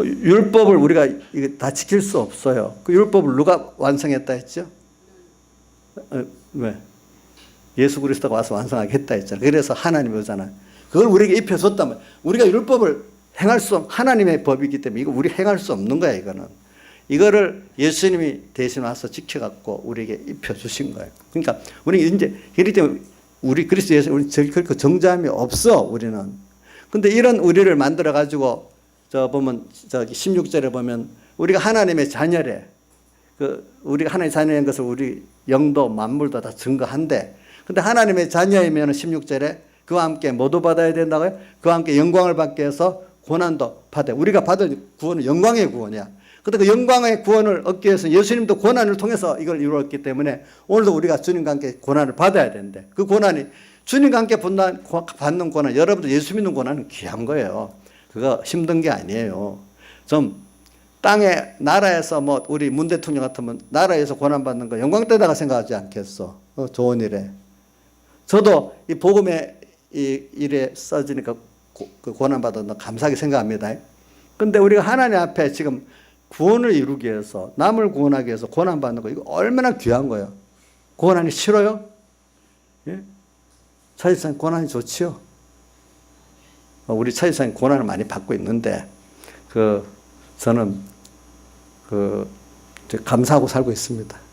율법을 우리가 이거 다 지킬 수 없어요. 그 율법을 누가 완성했다 했죠? 왜? 예수 그리스도가 와서 완성하게 했다 했잖아요. 그래서 하나님이 오잖아요. 그걸 우리에게 입혀줬다면 우리가 율법을 행할 수 없는 하나님의 법이기 때문에 이거 우리 행할 수 없는 거야. 이거는. 이거를 예수님이 대신 와서 지켜갖고 우리에게 입혀주신 거예요. 그러니까 우리 이제 그렇기 때문에 우리 그리스도 예수 우리 결코 정죄함이 없어. 우리는. 근데 이런 우리를 만들어 가지고 저 보면 저기 16절에 보면 우리가 하나님의 자녀래. 그 우리가 하나님의 자녀인 것을 우리 영도 만물도 다 증거한대. 근데 하나님의 자녀이면 16절에 그와 함께 모두 받아야 된다고요? 그와 함께 영광을 받게 해서 고난도 받아요. 우리가 받을 구원은 영광의 구원이야. 근데 그 영광의 구원을 얻기 위해서 예수님도 고난을 통해서 이걸 이루었기 때문에 오늘도 우리가 주님과 함께 고난을 받아야 되는데 그 고난이 주님과 함께 받는 고난, 여러분들 예수 믿는 고난은 귀한 거예요. 그거 힘든 게 아니에요. 좀 땅에 나라에서 뭐 우리 문 대통령 같으면 나라에서 고난받는 거 영광되다가 생각하지 않겠어. 좋은 일에. 저도 이 복음의 이 일에 써지니까 그 고난받았나 감사하게 생각합니다. 근데 우리가 하나님 앞에 지금 구원을 이루기 위해서 남을 구원하기 위해서 고난받는 거 이거 얼마나 귀한 거예요. 고난이 싫어요? 예? 차지상 고난이 좋지요. 우리 차지상이 고난을 많이 받고 있는데 저는 감사하고 살고 있습니다.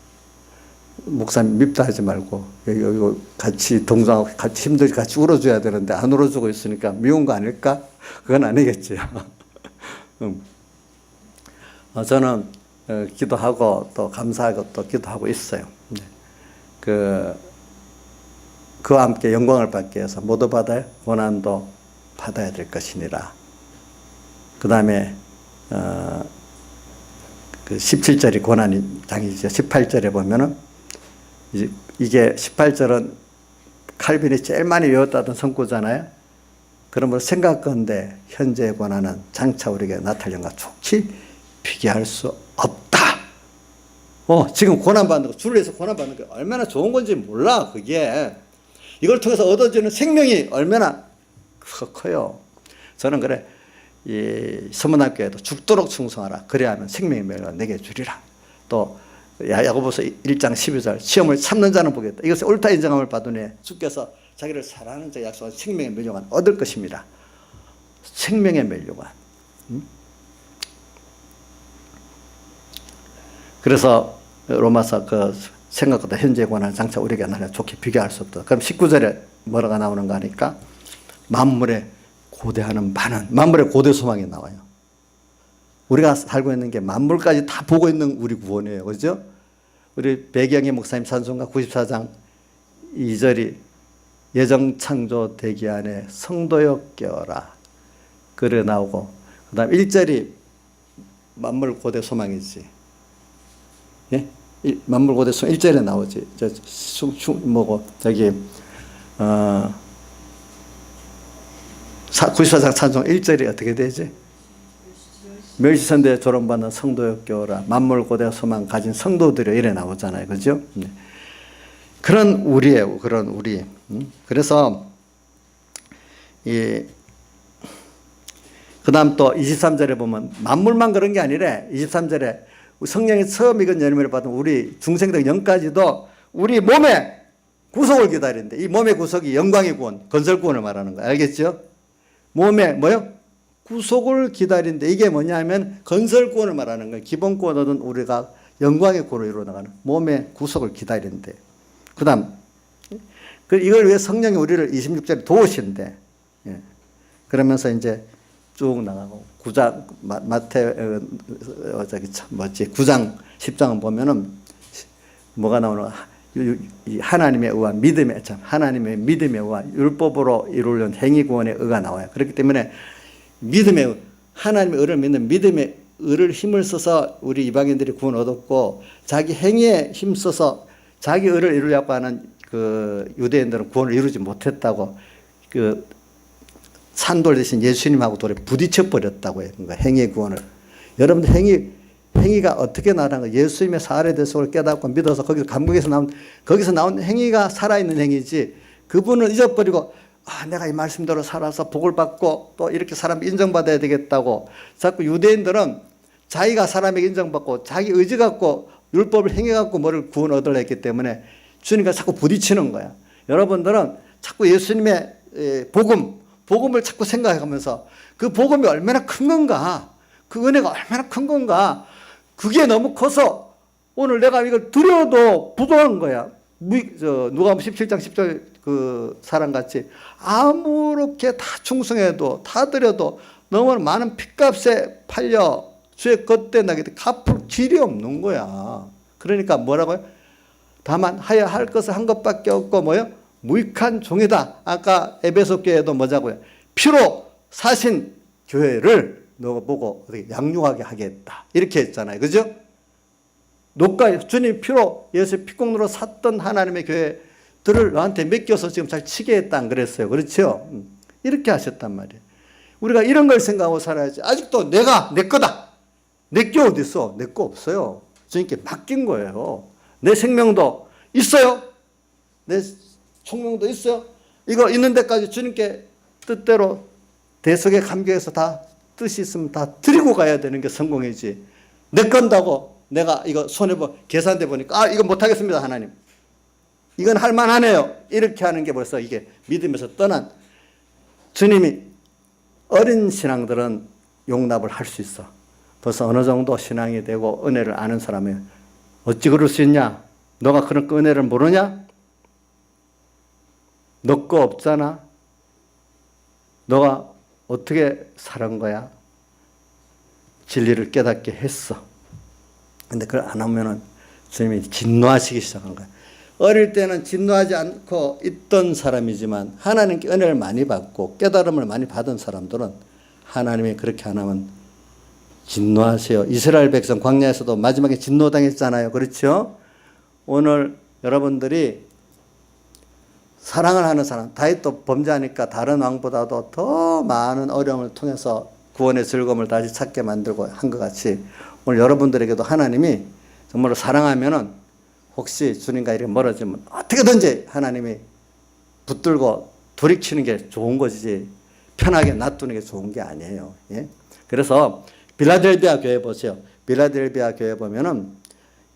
목사님 밉다 하지 말고 여기 같이 동정하고 같이 힘들게 같이 울어줘야 되는데 안 울어주고 있으니까 미운 거 아닐까? 그건 아니겠지요. 저는 기도하고 또 감사하고 또 기도하고 있어요. 그와 함께 영광을 받기 위해서 모두 받아야 고난도 받아야 될 것이니라. 그 다음에 그 17절이 고난이 장이죠. 18절에 보면은 이게 18절은 칼빈이 제일 많이 외웠다던 성구잖아요. 그러므로 생각건대 현재의 고난은 장차 우리에게 나타날 영과 족히 비교할 수 없다. 지금 고난받는 거, 주를 위해서 고난받는 게 얼마나 좋은 건지 몰라. 그게 이걸 통해서 얻어지는 생명이 얼마나 커요. 저는 그래, 이 서문학교에도 죽도록 충성하라. 그래야하면 생명의 멸과 내게 주리라. 또 야고보서 1장 12절 시험을 참는 자는 보겠다. 이것을 옳다 인정함을 받으니 주께서 자기를 사랑하는 자 약속한 생명의 멸류관 얻을 것입니다. 생명의 멸류관. 그래서 로마서 그 생각보다 현재의 고난은 장차 우리에게 나타나 좋게 비교할 수 없다. 그럼 19절에 뭐라가 나오는가 하니까 만물에 고대하는 많은 만물의 고대 소망이 나와요. 우리가 살고 있는 게 만물까지 다 보고 있는 우리 구원이에요. 그죠? 우리 배경의 목사님 찬송가 94장 2절이 예정창조 대기 안에 성도여 깨어라. 그래 나오고 그 다음 1절이 만물 고대 소망이지. 예? 만물 고대 소망 1절에 나오지. 저기 94장 찬송 1절이 어떻게 되지? 멸시선대에 조롱받는 성도여 깨어라. 만물 고대 소망 가진 성도들이 이래 나오잖아요. 그죠? 그런 우리예요. 그런 우리. 그래서 그 다음 또 23절에 보면 만물만 그런 게 아니래. 23절에 성령이 처음 익은 열매를 받은 우리 중생들 영까지도 우리 몸의 구속을 기다리는데 이 몸의 구속이 영광의 구원, 건설 구원을 말하는 거예요. 알겠죠? 몸의 뭐요? 구속을 기다리는데 이게 뭐냐면 건설 구원을 말하는 거예요. 기본 구원은 우리가 영광의 구원을 이루어나가는 몸의 구속을 기다리는데 그 다음 이걸 위해 성령이 우리를 26절에 도우신대. 그러면서 이제 쭉 나가고 9장 저기 9장 10장은 보면은 뭐가 나오는가? 하나님의 의와 믿음의 하나님의 믿음의 의와 율법으로 이루려는 행위 구원의 의가 나와요. 그렇기 때문에 믿음의 하나님의 의를 믿는 믿음의 의를 힘을 써서 우리 이방인들이 구원 얻었고 자기 행위에 힘 써서 자기 의를 이루려고 하는 그 유대인들은 구원을 이루지 못했다고 그 산돌 대신 예수님하고 돌에 부딪혀 버렸다고 해요. 그러니까 행위의 구원을. 여러분들 행위가 어떻게 나라는 거 예수님의 사활의 대속을 깨닫고 믿어서 거기서 감옥에서 나온 행위가 살아있는 행위지 그분을 잊어버리고 내가 이 말씀대로 살아서 복을 받고 또 이렇게 사람 인정받아야 되겠다고 자꾸 유대인들은 자기가 사람에게 인정받고 자기 의지 갖고 율법을 행해 갖고 뭐를 구원 얻으려 했기 때문에 주님과 자꾸 부딪히는 거야. 여러분들은 자꾸 예수님의 복음을 자꾸 생각하면서 그 복음이 얼마나 큰 건가, 그 은혜가 얼마나 큰 건가, 그게 너무 커서 오늘 내가 이걸 드려도 부족한 거야. 누가복음 17장 10절 그 사람같이 아무렇게 다 충성해도 다 드려도 너무 많은 핏값에 팔려 주의 겉대 나게 갚을 길이 없는 거야. 그러니까 뭐라고요? 다만 하여야 할 것은 한 것밖에 없고 뭐요? 무익한 종이다. 아까 에베소 교회도 뭐자고요? 피로 사신 교회를 너 보고 양육하게 하겠다. 이렇게 했잖아요. 그죠? 주님 피로 예수 피공로로 샀던 하나님의 교회들을 너한테 맡겨서 지금 잘 치게 했다 안 그랬어요. 그렇죠? 이렇게 하셨단 말이에요. 우리가 이런 걸 생각하고 살아야지. 아직도 내 거다. 내 게 어디 있어? 내 거 없어요. 주님께 맡긴 거예요. 내 생명도 있어요. 내 총명도 있어요. 이거 있는 데까지 주님께 뜻대로 대속에 감격해서 다 뜻이 있으면 다 드리고 가야 되는 게 성공이지. 내 건다고 내가 이거 계산돼 보니까 이거 못하겠습니다 하나님. 이건 할만하네요. 이렇게 하는 게 벌써 이게 믿음에서 떠난 주님이 어린 신앙들은 용납을 할 수 있어. 벌써 어느 정도 신앙이 되고 은혜를 아는 사람이 어찌 그럴 수 있냐? 너가 그런 은혜를 모르냐? 너 거 없잖아. 너가 어떻게 살은 거야? 진리를 깨닫게 했어. 근데 그걸 안 하면은 주님이 진노하시기 시작한 거야. 어릴 때는 진노하지 않고 있던 사람이지만 하나님께 은혜를 많이 받고 깨달음을 많이 받은 사람들은 하나님이 그렇게 안 하면 진노하세요. 이스라엘 백성 광야에서도 마지막에 진노당했잖아요. 그렇죠? 오늘 여러분들이 사랑을 하는 사람, 다윗도 범죄하니까 다른 왕보다도 더 많은 어려움을 통해서 구원의 즐거움을 다시 찾게 만들고 한 것 같이 오늘 여러분들에게도 하나님이 정말로 사랑하면은 혹시 주님과 이렇게 멀어지면 어떻게든지 하나님이 붙들고 돌이키는 게 좋은 것이지 편하게 놔두는 게 좋은 게 아니에요. 예? 그래서 빌라델비아 교회 보세요. 빌라델비아 교회 보면은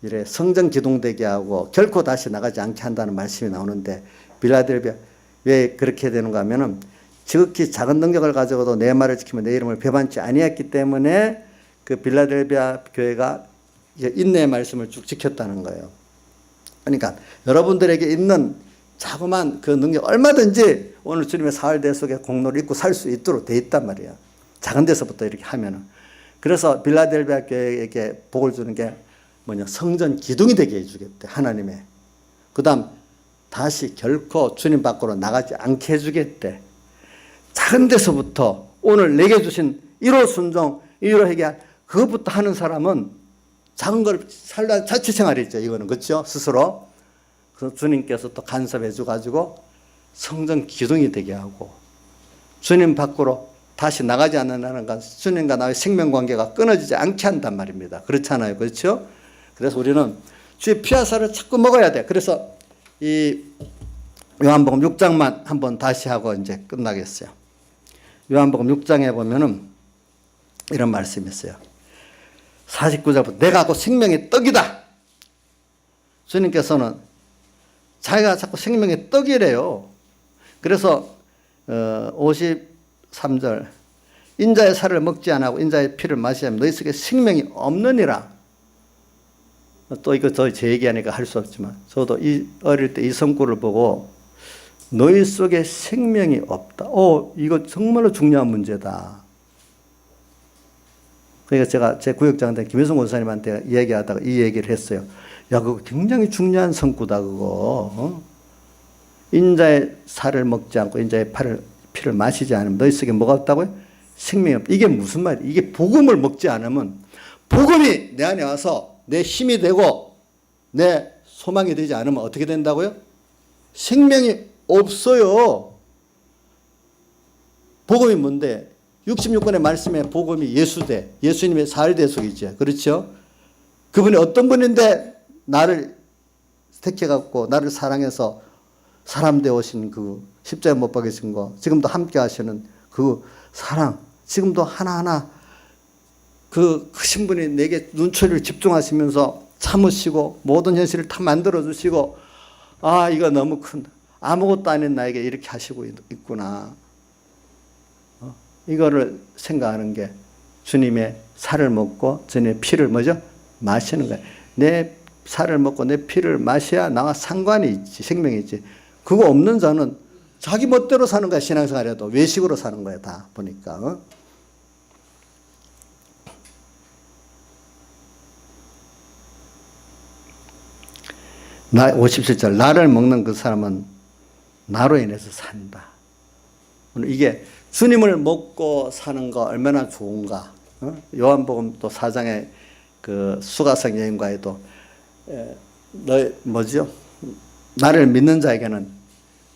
이래 성전 기둥되게 하고 결코 다시 나가지 않게 한다는 말씀이 나오는데 빌라델비아 왜 그렇게 되는가 하면은 지극히 작은 능력을 가지고도 내 말을 지키면 내 이름을 배반치 아니했기 때문에 그 빌라델비아 교회가 인내의 말씀을 쭉 지켰다는 거예요. 그러니까 여러분들에게 있는 자그만 그 능력 얼마든지 오늘 주님의 사흘 대속의 공로를 잊고 살 수 있도록 돼 있단 말이에요. 작은 데서부터 이렇게 하면은. 그래서 빌라델비아 교회에게 복을 주는 게 뭐냐? 성전 기둥이 되게 해주겠대. 하나님의. 그 다음 다시 결코 주님 밖으로 나가지 않게 해주겠대. 작은 데서부터 오늘 내게 주신 1호 순종, 1호 회개 그것부터 하는 사람은 작은 걸 살다 자취생활이죠. 이거는 그렇죠? 스스로. 그래서 주님께서 또 간섭해 주가지고 성전 기둥이 되게 하고 주님 밖으로 다시 나가지 않는다는 건 주님과 나의 생명관계가 끊어지지 않게 한단 말입니다. 그렇잖아요. 그렇죠? 그래서 우리는 주의 피하사를 자꾸 먹어야 돼. 그래서 이 요한복음 6장만 한번 다시 하고 이제 끝나겠어요. 요한복음 6장에 보면은 이런 말씀이 있어요. 49절부터 내가 곧 생명의 떡이다. 주님께서는 자기가 자꾸 생명의 떡이래요. 그래서 53절 인자의 살을 먹지 않고 인자의 피를 마시지 않으면 너희 속에 생명이 없느니라. 또 이거 제 얘기하니까 할 수 없지만 저도 어릴 때 이 성구를 보고 너희 속에 생명이 없다. 이거 정말로 중요한 문제다. 그러니까 제가 제 구역장 때 김혜성 원사님한테 얘기하다가 이 얘기를 했어요. 야, 그거 굉장히 중요한 성구다, 그거. 인자의 살을 먹지 않고 인자의 피를 마시지 않으면 너희 속에 뭐가 없다고요? 생명이 없다. 이게 무슨 말이에요? 이게 복음을 먹지 않으면 복음이 내 안에 와서 내 힘이 되고 내 소망이 되지 않으면 어떻게 된다고요? 생명이 없어요. 복음이 뭔데? 66권의 말씀에 복음이 예수대, 예수님의 사흘 대속이죠. 그렇죠? 그분이 어떤 분인데 나를 택해갖고 나를 사랑해서 사람 되오신 그 십자가에 못 박히신 거, 지금도 함께 하시는 그 사랑, 지금도 하나하나 그 크신 분이 내게 눈초리를 집중하시면서 참으시고 모든 현실을 다 만들어 주시고, 아, 이거 너무 큰, 아무것도 아닌 나에게 이렇게 하시고 있구나. 이거를 생각하는 게 주님의 살을 먹고 주님의 피를 뭐죠? 마시는 거예요. 내 살을 먹고 내 피를 마셔야 나와 상관이 있지, 생명이 있지. 그거 없는 자는 자기 멋대로 사는 거야. 신앙생활에도 외식으로 사는 거야, 다 보니까. 57절, 나를 먹는 그 사람은 나로 인해서 산다. 이게 주님을 먹고 사는 거 얼마나 좋은가. 요한복음 또 4장의 그 수가성 여인과에도 뭐죠? 나를 믿는 자에게는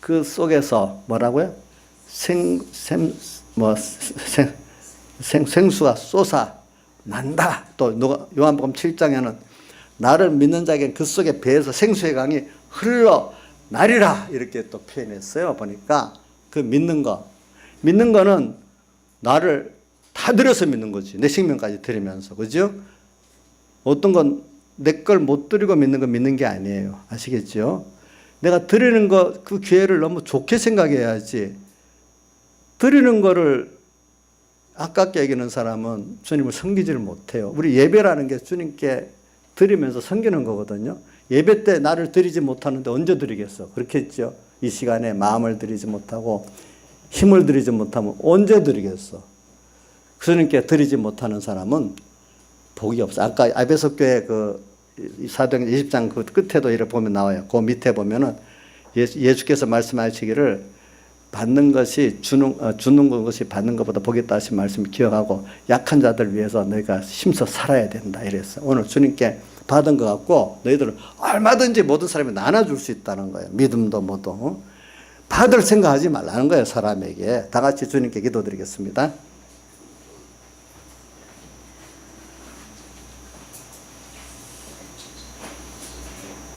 그 속에서 뭐라고요? 생수가 쏟아 난다. 또 요한복음 7장에는 나를 믿는 자에게는 그 속에 배에서 생수의 강이 흘러 나리라, 이렇게 또 표현했어요. 보니까 그 믿는 거는 나를 다 들여서 믿는 거지. 내 생명까지 드리면서, 그죠? 어떤 건 내 걸 못 드리고 믿는 거 믿는 게 아니에요. 아시겠죠? 내가 드리는 거, 그 기회를 너무 좋게 생각해야지. 드리는 거를 아깝게 여기는 사람은 주님을 섬기지를 못해요. 우리 예배라는 게 주님께 드리면서 섬기는 거거든요. 예배 때 나를 드리지 못하는데 언제 드리겠어? 그렇겠죠? 이 시간에 마음을 드리지 못하고 힘을 드리지 못하면 언제 드리겠어? 주님께 드리지 못하는 사람은 복이 없어. 아까 에베소 교회 그 사도행전 20장 그 끝에도 이렇게 보면 나와요. 그 밑에 보면은 예수께서 말씀하시기를 받는 것이 주는 것이 받는 것보다 복이 있다 하신 말씀을 기억하고 약한 자들 위해서 너희가 힘써 살아야 된다 이랬어. 오늘 주님께 받은 것 같고 너희들은 얼마든지 모든 사람이 나눠줄 수 있다는 거예요. 믿음도 뭐도. 받을 생각하지 말라는 거예요. 사람에게. 다 같이 주님께 기도드리겠습니다.